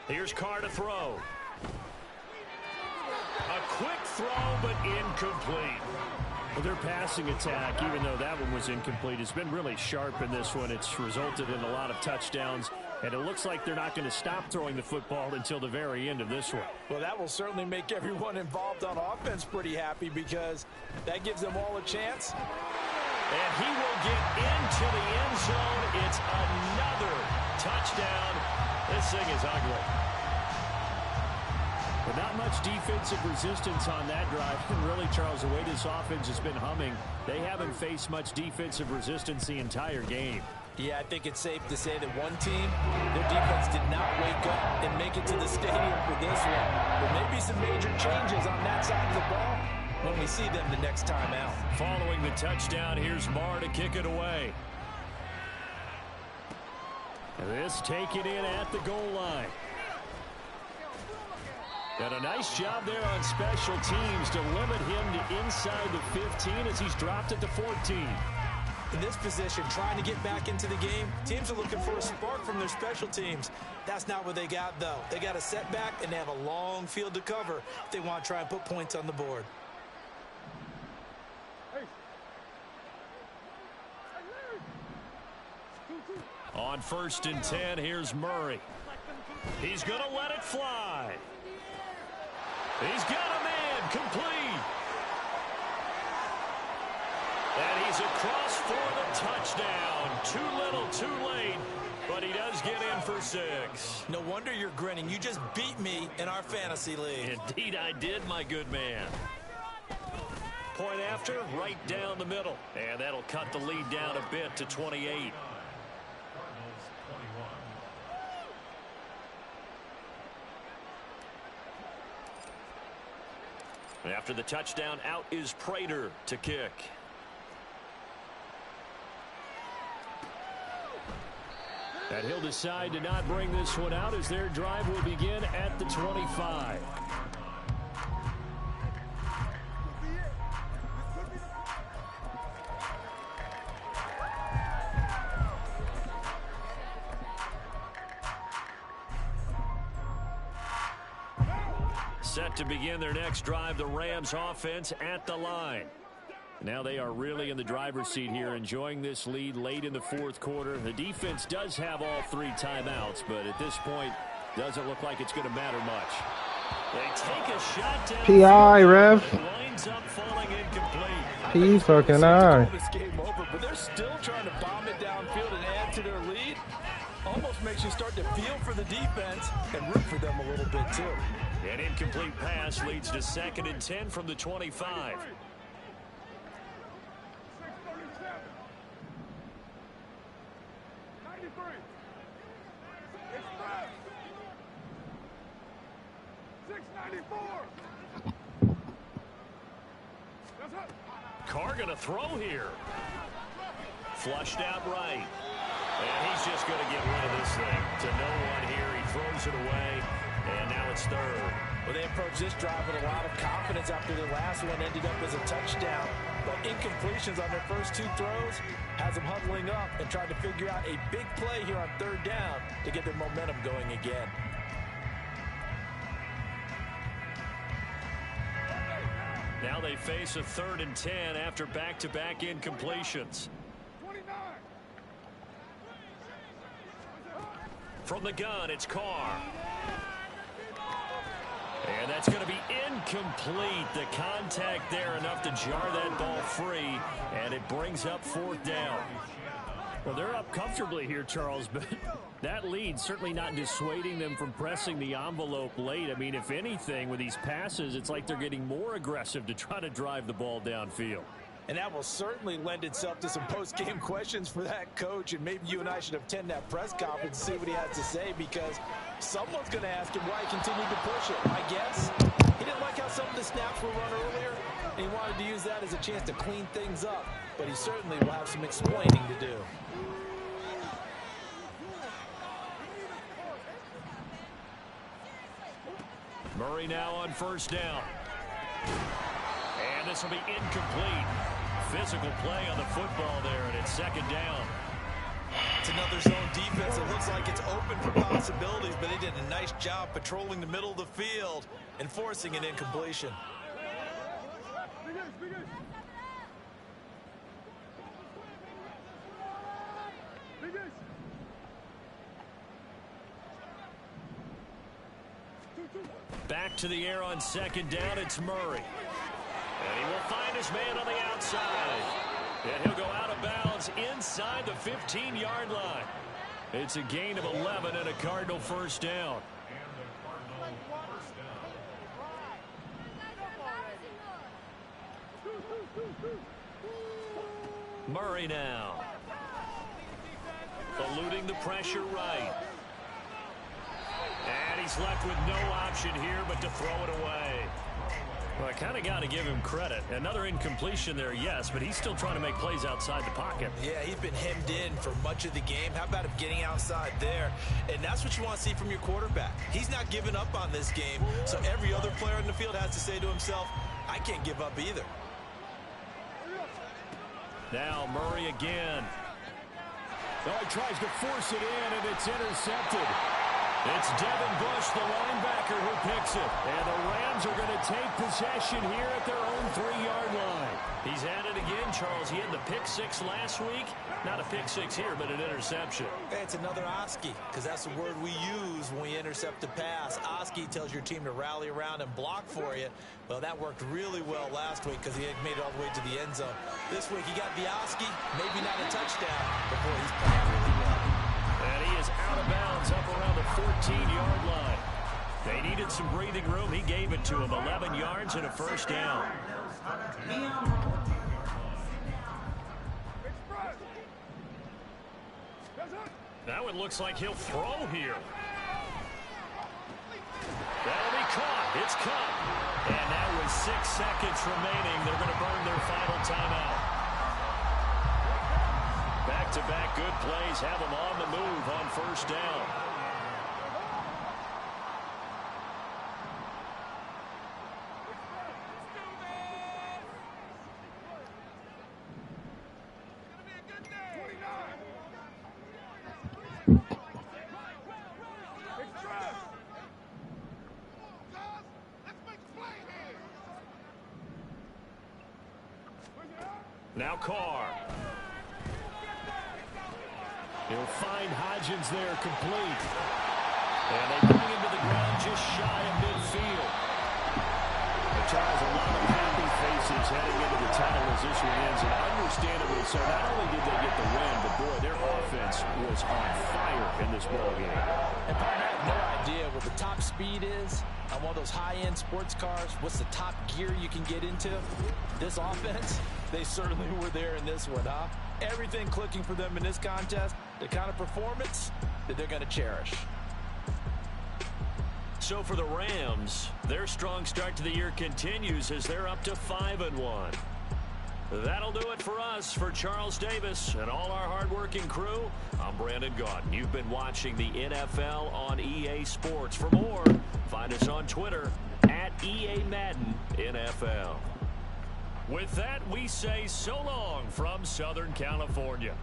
Here's Carr to throw. A quick throw, but incomplete. Well, their passing attack, even though that one was incomplete, has been really sharp in this one. It's resulted in a lot of touchdowns, and it looks like they're not going to stop throwing the football until the very end of this one. Well, that will certainly make everyone involved on offense pretty happy because that gives them all a chance. And he will get into the end zone. It's another touchdown. This thing is ugly. But not much defensive resistance on that drive. And really, Charles, the way this offense has been humming, they haven't faced much defensive resistance the entire game. Yeah, I think it's safe to say that one team, their defense did not wake up and make it to the stadium for this one. There may be some major changes on that side of the ball when we see them the next time out. Following the touchdown, here's Marr to kick it away. This taken in at the goal line. And a nice job there on special teams to limit him to inside the 15 as he's dropped at the 14. In this position, trying to get back into the game, teams are looking for a spark from their special teams. That's not what they got, though. They got a setback, and they have a long field to cover if they want to try and put points on the board. On 1st and 10, here's Murray. He's going to let it fly. He's got a man complete. And he's across for the touchdown. Too little, too late, but he does get in for 6. No wonder you're grinning. You just beat me in our fantasy league. Indeed I did, my good man. Point after, right down the middle. And that'll cut the lead down a bit to 28. After the touchdown, out is Prater to kick. And he'll decide to not bring this one out as their drive will begin at the 25. Set to begin their next drive, the Rams offense at the line. Now they are really in the driver's seat here, enjoying this lead late in the 4th quarter. The defense does have all 3 timeouts, but at this point, doesn't look like it's going to matter much. They take a shot down. PI, ref. Winds up falling incomplete. P fucking I. This game over, but they're still trying to bomb it downfield and add to their lead. Almost makes you start to feel for the defense and root for them a little bit too. An incomplete pass leads to 2nd and 10 from the 25. Carr going to throw here. Flushed out right. And he's just going to get rid of this thing to no one here. He throws it away, and now it's 3rd. Well, they approached this drive with a lot of confidence after the last one ended up as a touchdown. But incompletions on their first 2 throws has them huddling up and trying to figure out a big play here on 3rd down to get their momentum going again. Now they face a 3rd and 10 after back-to-back incompletions. From the gun, it's Carr. And that's going to be incomplete. The contact there enough to jar that ball free, and it brings up 4th down. Well, they're up comfortably here, Charles, but that lead certainly not dissuading them from pressing the envelope late. I mean, if anything, with these passes, it's like they're getting more aggressive to try to drive the ball downfield. And that will certainly lend itself to some post-game questions for that coach, and maybe you and I should attend that press conference and see what he has to say, because someone's going to ask him why he continued to push it. My guess, he didn't like how some of the snaps were run earlier, and he wanted to use that as a chance to clean things up, but he certainly will have some explaining to do. Murray now on 1st down. And this will be incomplete. Physical play on the football there, and it's 2nd down. It's another zone defense. It looks like it's open for possibilities, but they did a nice job patrolling the middle of the field and forcing an incompletion. Back to the air on second down. It's Murray. And he will find his man on the outside. And he'll go out of bounds inside the 15-yard line. It's a gain of 11 and a Cardinal first down. Murray now. Eluding the pressure right. And he's left with no option here but to throw it away. Well, I kind of got to give him credit. Another incompletion there, yes, but he's still trying to make plays outside the pocket. Yeah, he's been hemmed in for much of the game. How about him getting outside there? And that's what you want to see from your quarterback. He's not giving up on this game, so every other player in the field has to say to himself, I can't give up either. Now Murray again. Oh, he tries to force it in, and it's intercepted. It's Devin Bush, the linebacker, who picks it. And the Rams are going to take possession here at their own 3-yard line. He's at it again, Charles. He had the pick six last week. Not a pick six here, but an interception. Hey, it's another Oski, because that's the word we use when we intercept a pass. Oski tells your team to rally around and block for you. Well, that worked really well last week because he had made it all the way to the end zone. This week, he got the Oski, maybe not a touchdown, but boy, he's playing really well. And he is out of bounds up around the 14-yard line. They needed some breathing room. He gave it to him. 11 yards and a first down. Now it looks like he'll throw here. That'll be caught. It's caught. And now with 6 seconds remaining, they're going to burn their final timeout. Back-to-back good plays have them on the move on first down. Now Carr. He'll find Hodgins there complete. And they bring him to the ground just shy of midfield. And Charles, a lot of happy faces heading into the title as this one ends. And understandably so, not only did they get the win, but boy, their offense was on fire in this ball game. And partner, I have no idea what the top speed is on one of those high-end sports cars. What's the top gear you can get into? This offense, they certainly were there in this one, huh? Everything clicking for them in this contest, the kind of performance that they're going to cherish. So for the Rams, their strong start to the year continues as they're up to 5-1. That'll do it for us. For Charles Davis and all our hardworking crew, I'm Brandon Gaudin. You've been watching the NFL on EA Sports. For more, find us on Twitter at EA Madden NFL. With that, we say so long from Southern California.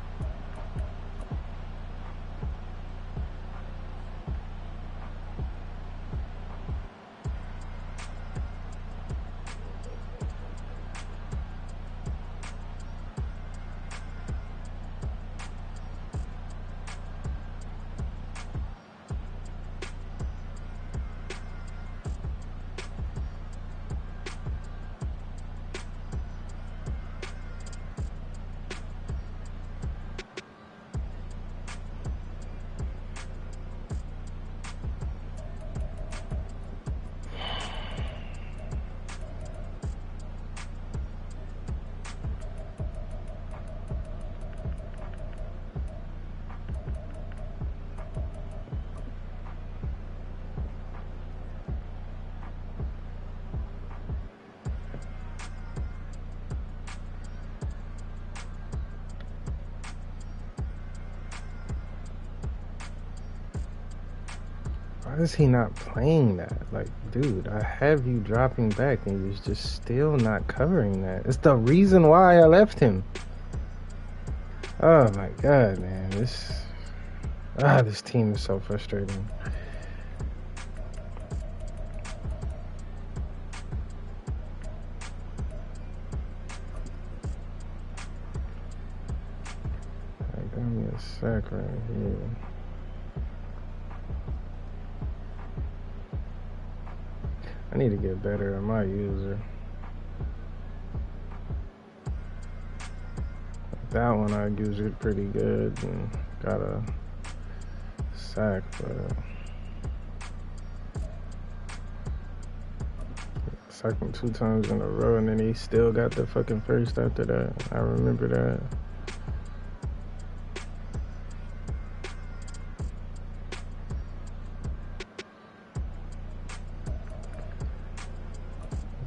Why is he not playing that? Like, dude, I have you dropping back and you're just still not covering that. It's the reason why I left him. Oh my god, man. This This team is so frustrating. Got me a sack right here. I need to get better at my user. That one I used it pretty good and got a sack, but sacked him 2 times in a row and then he still got the fucking first after that. I remember that.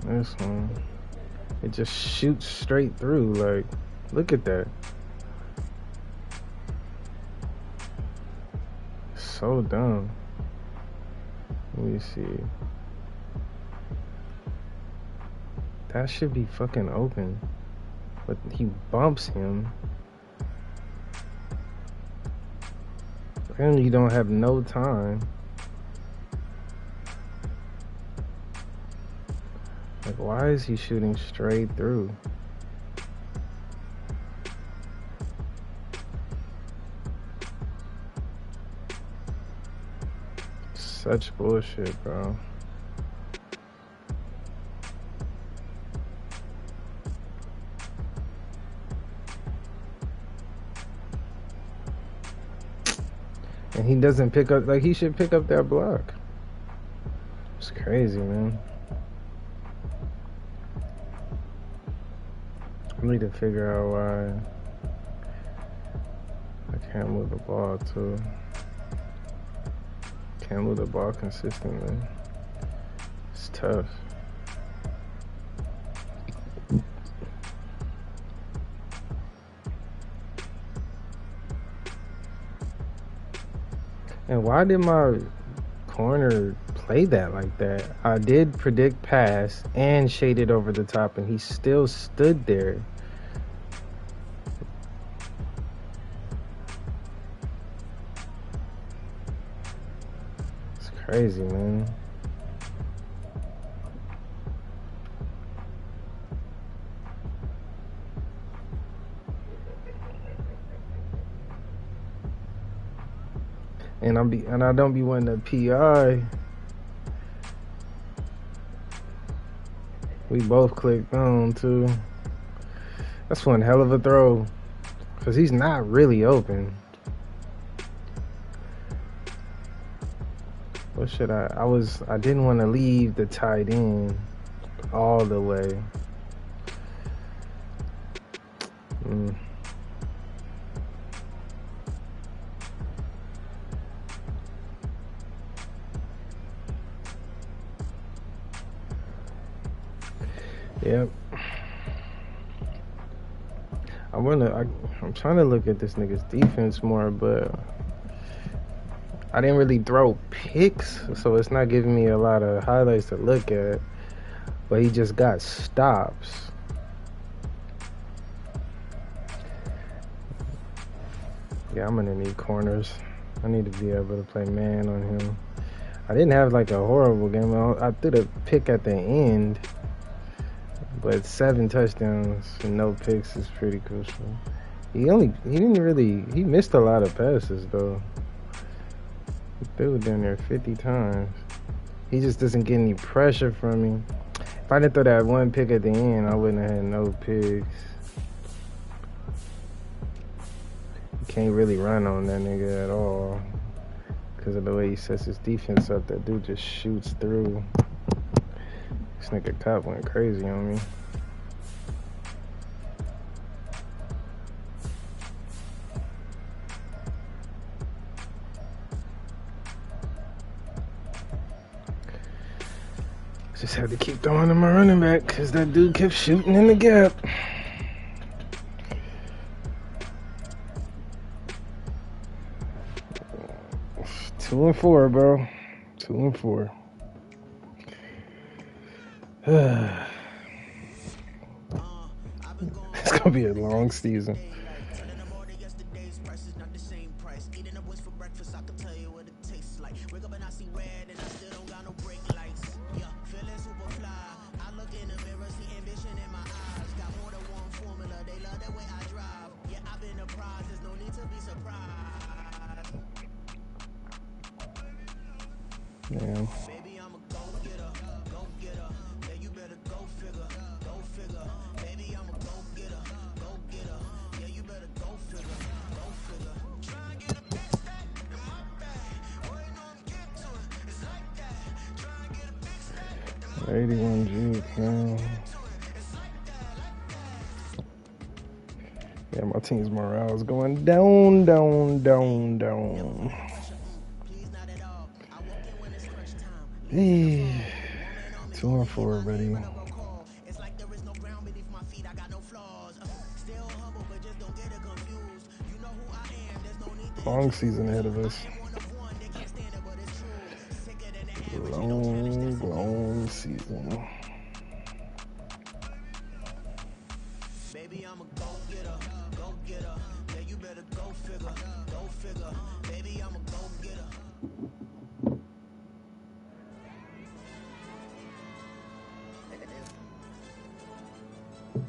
This one, it just shoots straight through. Like, look at that. So dumb. Let me see. That should be fucking open. But he bumps him. And you don't have no time. Like, why is he shooting straight through? Such bullshit, bro. And he doesn't pick up, like, he should pick up that block. It's crazy, man. I need to figure out why I can't move the ball too. Can't move the ball consistently. It's tough. And why did my corner play that like that? I did predict pass and shaded over the top and he still stood there. It's crazy, man. And I don't be wanting to PI. We both clicked on too. That's one hell of a throw. Cause he's not really open. What should I didn't want to leave the tight end all the way. Yep. I'm trying to look at this nigga's defense more, but I didn't really throw picks, so it's not giving me a lot of highlights to look at. But he just got stops. Yeah, I'm gonna need corners. I need to be able to play man on him. I didn't have like a horrible game. I threw the pick at the end. But 7 touchdowns and no picks is pretty crucial. He missed a lot of passes though. He threw it down there 50 times. He just doesn't get any pressure from me. If I didn't throw that one pick at the end, I wouldn't have had no picks. You can't really run on that nigga at all. Because of the way he sets his defense up, that dude just shoots through. This nigga Cop went crazy on me. Just had to keep throwing to my running back because that dude kept shooting in the gap. Two and four, bro. 2-4. It's gonna be a long season. same price. Eating up wings for breakfast, I can tell you what it tastes like. Wake up and I see red and I still don't got no brake lights. Yeah, feeling super fly. I look in the mirror, see ambition in my eyes. Got more than one formula, they love the way I drive. Yeah, I've been a prize, there's no need to be surprised. Damn. Baby, I'm a go-getter, go-getter. Yeah, you better go figure, go figure. Baby, I'm a go-getter, go-getter. Yeah, you better go figure, go figure. Try and get a big stack in my bag. Waiting on get to it, it's like that. Try and get a big stack in my 81 juke now. Yeah, my team's morale is going down, down, down, down. Hey, 2-4 already. Long season ahead of us. Long season. Baby, I'm a go-getter, go-getter. Yeah, you better go figure, go figure. Baby, I'm a go-getter.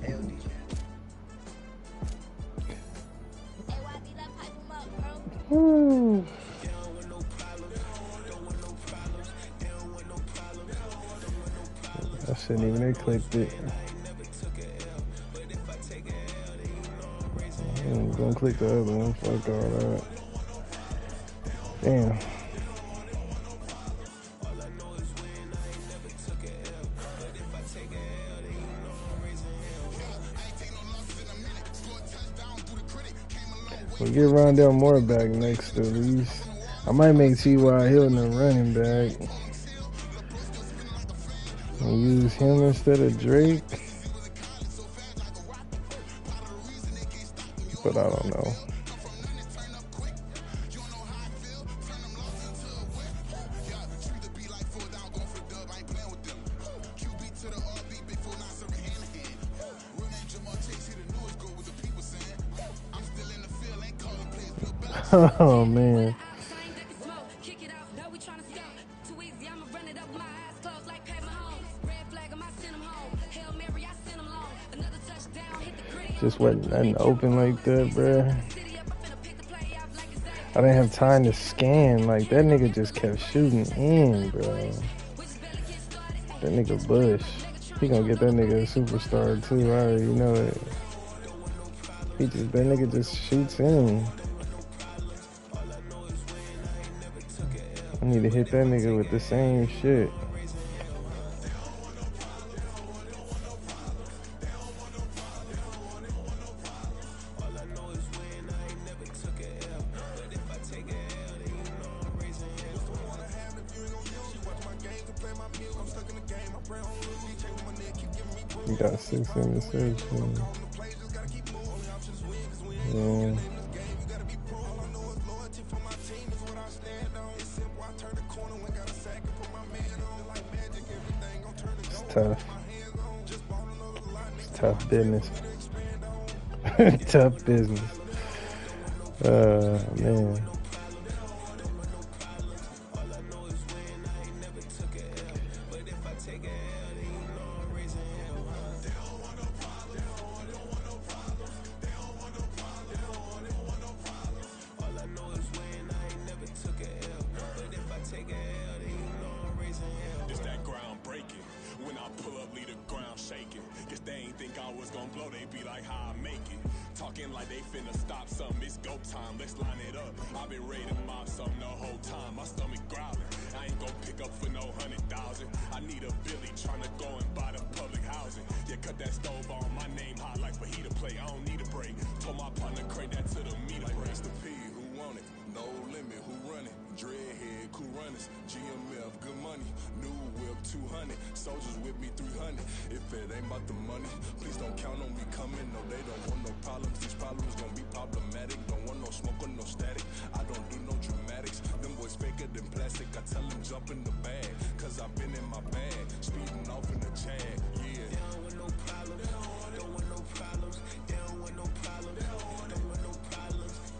Hell, DJ. Woo. I shouldn't even have clicked it. I'm gonna click the other one. Fuck all that. Damn. We'll get Rondell Moore back next at least. I might make T.Y. Hilton a running back and use him instead of Drake. But I don't know. Oh man. Just wasn't nothing open like that, bruh. I didn't have time to scan. Like, that nigga just kept shooting in, bro. That nigga Bush. He gonna get that nigga a superstar, too. I already know it. That nigga just shoots in. I need to hit that nigga with the same shit. You got 6 interceptions. Yeah. It's tough. It's tough business. Tough business. Man.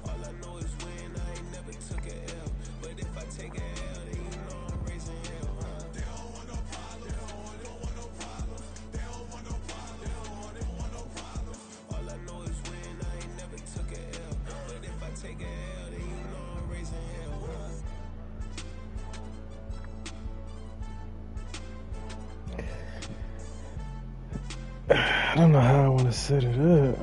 All I know is win. don't know how I want to set it up.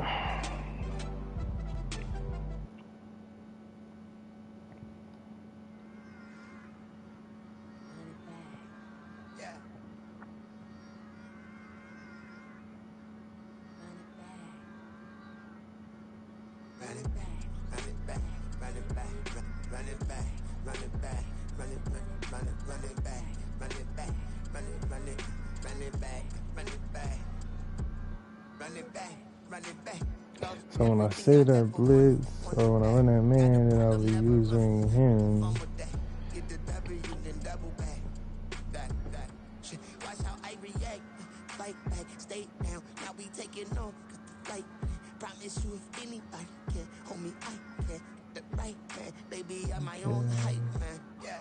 So when I say that blitz, or when I run that man, then I'll be using him. Watch how I react. Fight back, stay down. Now we taking off. Cause the fight. Promise you if anybody can. Homie, I can. The right man. Baby, I'm my own hype man. Yeah.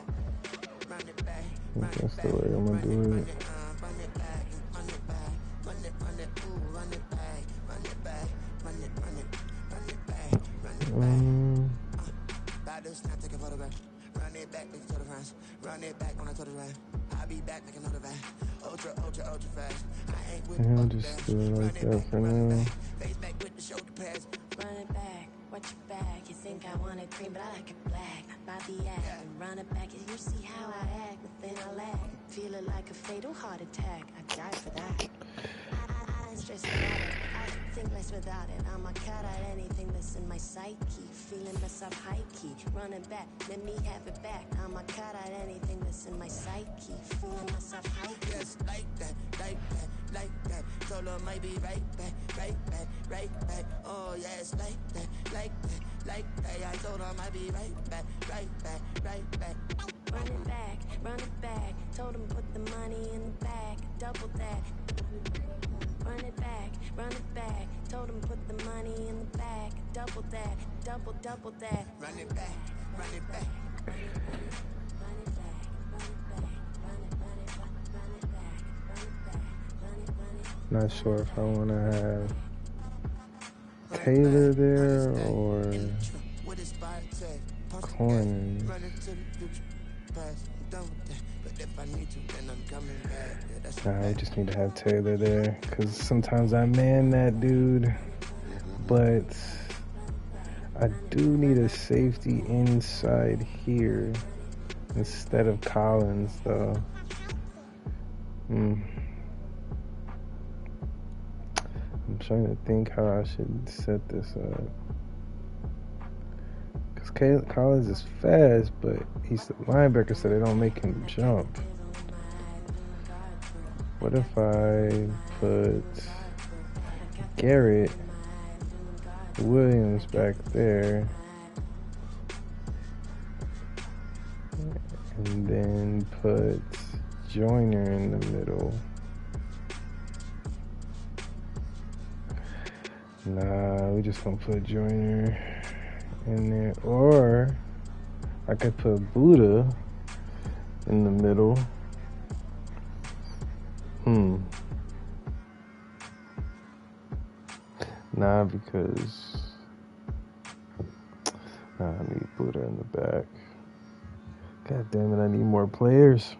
Run it back. That's the way I'm gonna do it. Run it back. Run it back. Run it. Ooh, run it back. Run it back. Run it back. Run it back. Battles, now take a photograph. Run it back, make it to the friends. Run it back on a total ride. I'll be back, make another back. Ultra fast. I ain't with I'll just do it like that for now. Face back with the shoulder pads. Run it back, watch your back. You think I want it cream, but I like it black. Not by the act. And run it back, and you see how I act. Within I lack. Feel it like a fatal heart attack. I die for that. I ain't stressed about it. I think less without it. I'm a cut at anything that's in my psyche. Feeling myself high key. Run it back, let me have it back. I'm a cut at anything that's in my psyche. Feeling myself high key. Yes, like that. Told her might be right back. Oh, yes, like that. I told her might be right back. Run it back. Told him put the money in the bag. Double that. Run it back. Told him put the money in the bag. Double that. Double that. Run it back. Not sure if I want to have Taylor there or Corner. Nah, I just need to have Taylor there because sometimes I man that dude, but I do need a safety inside here instead of Collins, though. I'm trying to think how I should set this up. Because Collins is fast, but he's the linebacker, so they don't make him jump. What if I put Garrett Williams back there and then put Joyner in the middle? Nah, we just gonna put Joyner in there. Or I could put Buddha in the middle. Nah, because I need Buddha in the back. God damn it, I need more players.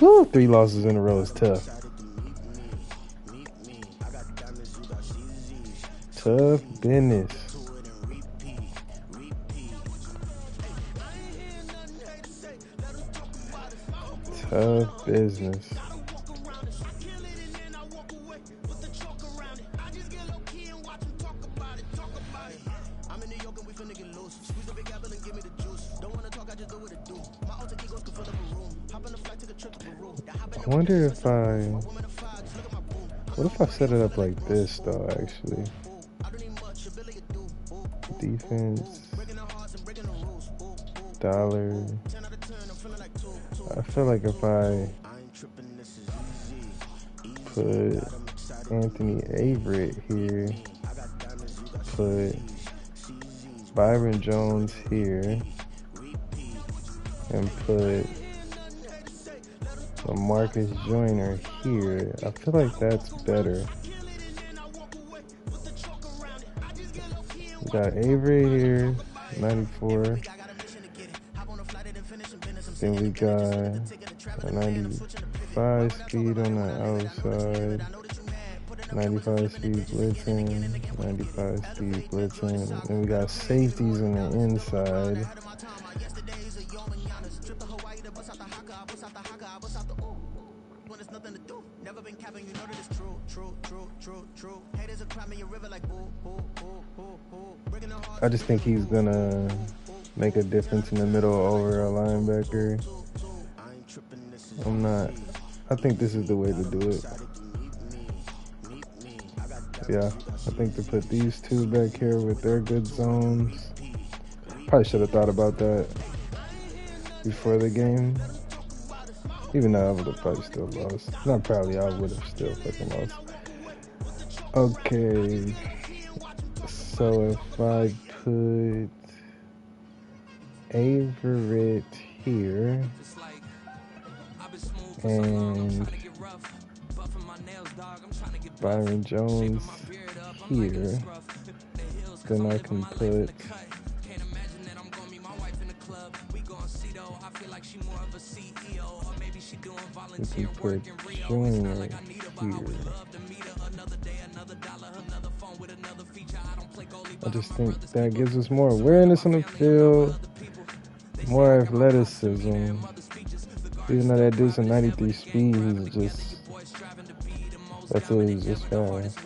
Woo, 3 losses in a row is tough. Tough business. Tough business. I wonder if what if I set it up like this though, actually? Defense, dollar. I feel like if I put Anthony Averett here, put Byron Jones here, and put Marcus Joyner here, I feel like that's better. We got Avery here, 94. Then we got a 95 95 speed on the outside, 95 speed blitzing, 95 speed blitzing. And we got safeties on the inside. I just think he's gonna make a difference in the middle over a linebacker. I think this is the way to do it. Yeah, I think to put these two back here with their good zones. Probably should have thought about that before the game. Even though I would have probably still lost. Not probably, I would have still fucking lost. Okay. So if I put Averett here and Byron Jones here, then I can put Junior here. I just think that gives us more awareness on the field, more athleticism. Even though that dude's a 93 speed, he's just fast.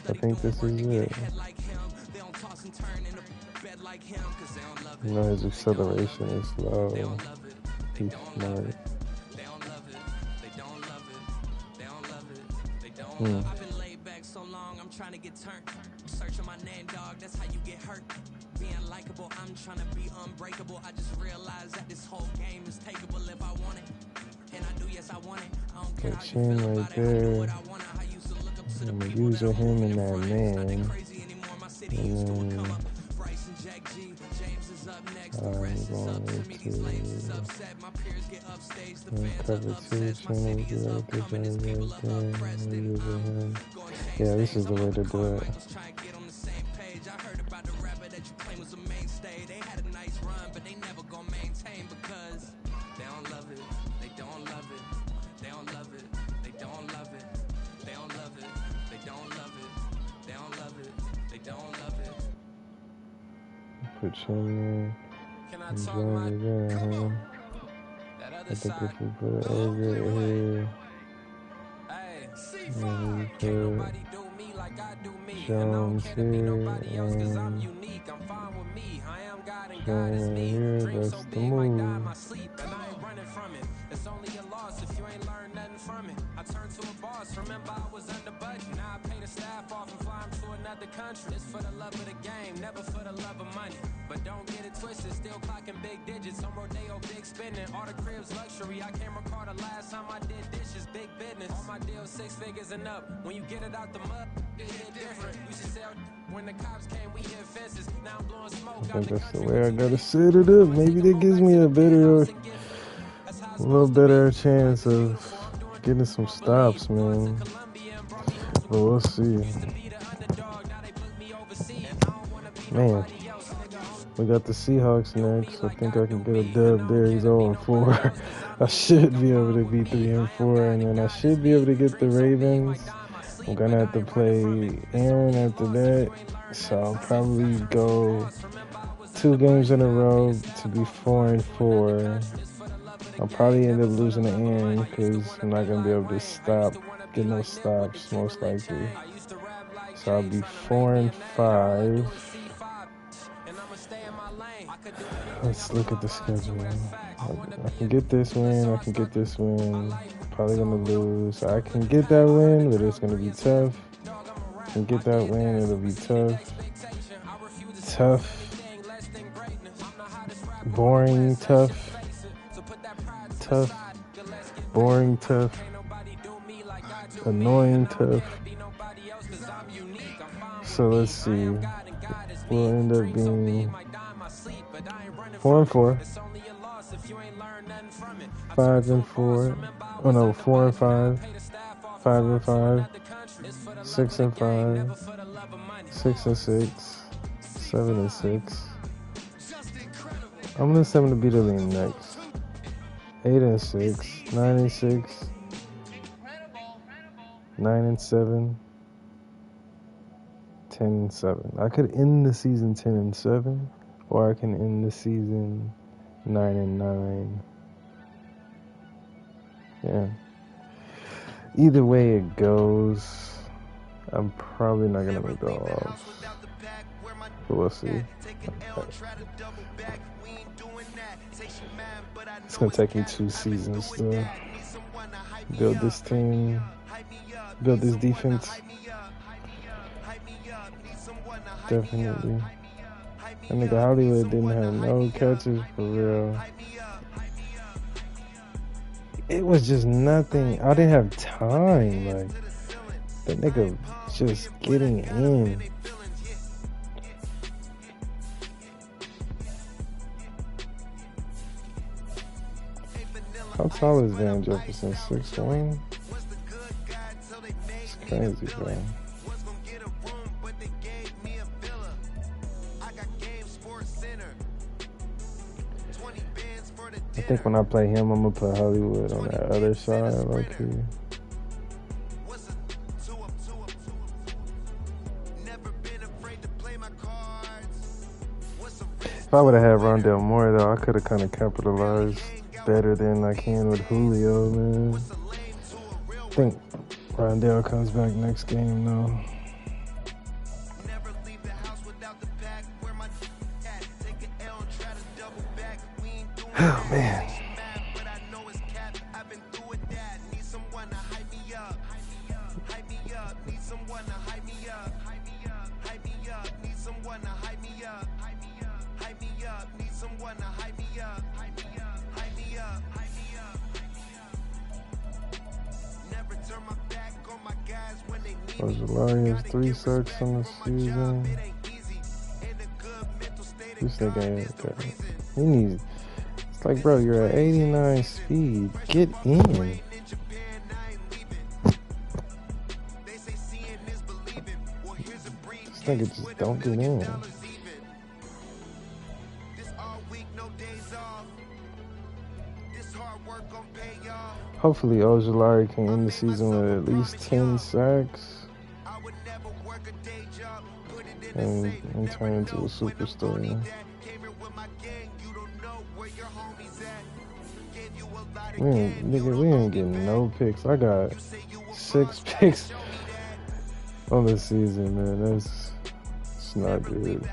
I think this is it. You know, his acceleration is low. He's smart. I've been laid back so long, I'm trying to get turned. Searching my name, dog, that's how you get hurt. Being likable, I'm trying to be unbreakable. I just realized that this whole game is takeable if I want it. And I do, yes, I want it. I don't care how you feel about it. I do what I want. I used to look up to the people that him and that man. And then I'm going to cover two, yeah, this is the way to do it. Put Chandler and Jones again, I think if we put Everett here, and we put Jones here, and Jones here, that's the move. It's only a loss if you ain't learned nothing from it. I turned to a boss, remember I was under budget. Now I pay the staff off and fly them to another country. It's for the love of the game, never for the love of money. But don't get it twisted, still clocking big digits. On Rodeo, big spending, all the cribs luxury. I can't recall the last time I did dishes, big business. All my deals 6 figures and up. When you get it out the mud, it hit different. You should sell when the cops came, we hit fences. Now I'm blowing smoke. I think that's the way I gotta set it up. Maybe that gives me a little better chance of getting some stops, man. But we'll see. Man, we got the Seahawks next. I think I can get a dub there. He's 0-4. I should be able to be 3-4, and then I should be able to get the Ravens. I'm gonna have to play Aaron after that, so I'll probably go 2 games in a row to be 4-4. I'll probably end up losing to Aaron because I'm not going to be able to get no stops, most likely. So I'll be 4-5. Let's look at the schedule. I can get this win, I can get this win. Probably going to lose. I can get that win, but it's going to be tough. I can get that win, it'll be tough. Boring, tough. Boring, tough, annoying, tough. So let's see. We'll end up being 4-4, 5-4. Oh no, 4-5, 5-5, 6-5, 6-6, 7-6. I'm gonna 7 to beat the league next. 8-6, 9-6, 9-7, 10-7. I could end the season 10-7, or I can end the season 9-9. Yeah. Either way it goes, I'm probably not gonna make the offs. But we'll see. It's gonna take me 2 seasons to build this team, build this defense. Definitely. That nigga Hollywood didn't have no catches for real. It was just nothing. I didn't have time. Like, that nigga just getting in. How tall is Van Jefferson? 6'1"? It's crazy, bro. I think when I play him, I'm gonna put Hollywood on that other side, like here. If I would have had Rondell Moore, though, I could have kind of capitalized better than I can with Julio, man. I think Rondell comes back next game, though. Oh, man. Ojulari has 3 sacks on the season. This nigga, he needs. It's like, bro, you're at 89 speed. Get in. This nigga just don't get in. Hopefully, Ojulari can end the season with at least 10 sacks and turn into a superstar. We ain't getting no picks. I got 6 picks on the season, man. It's not good.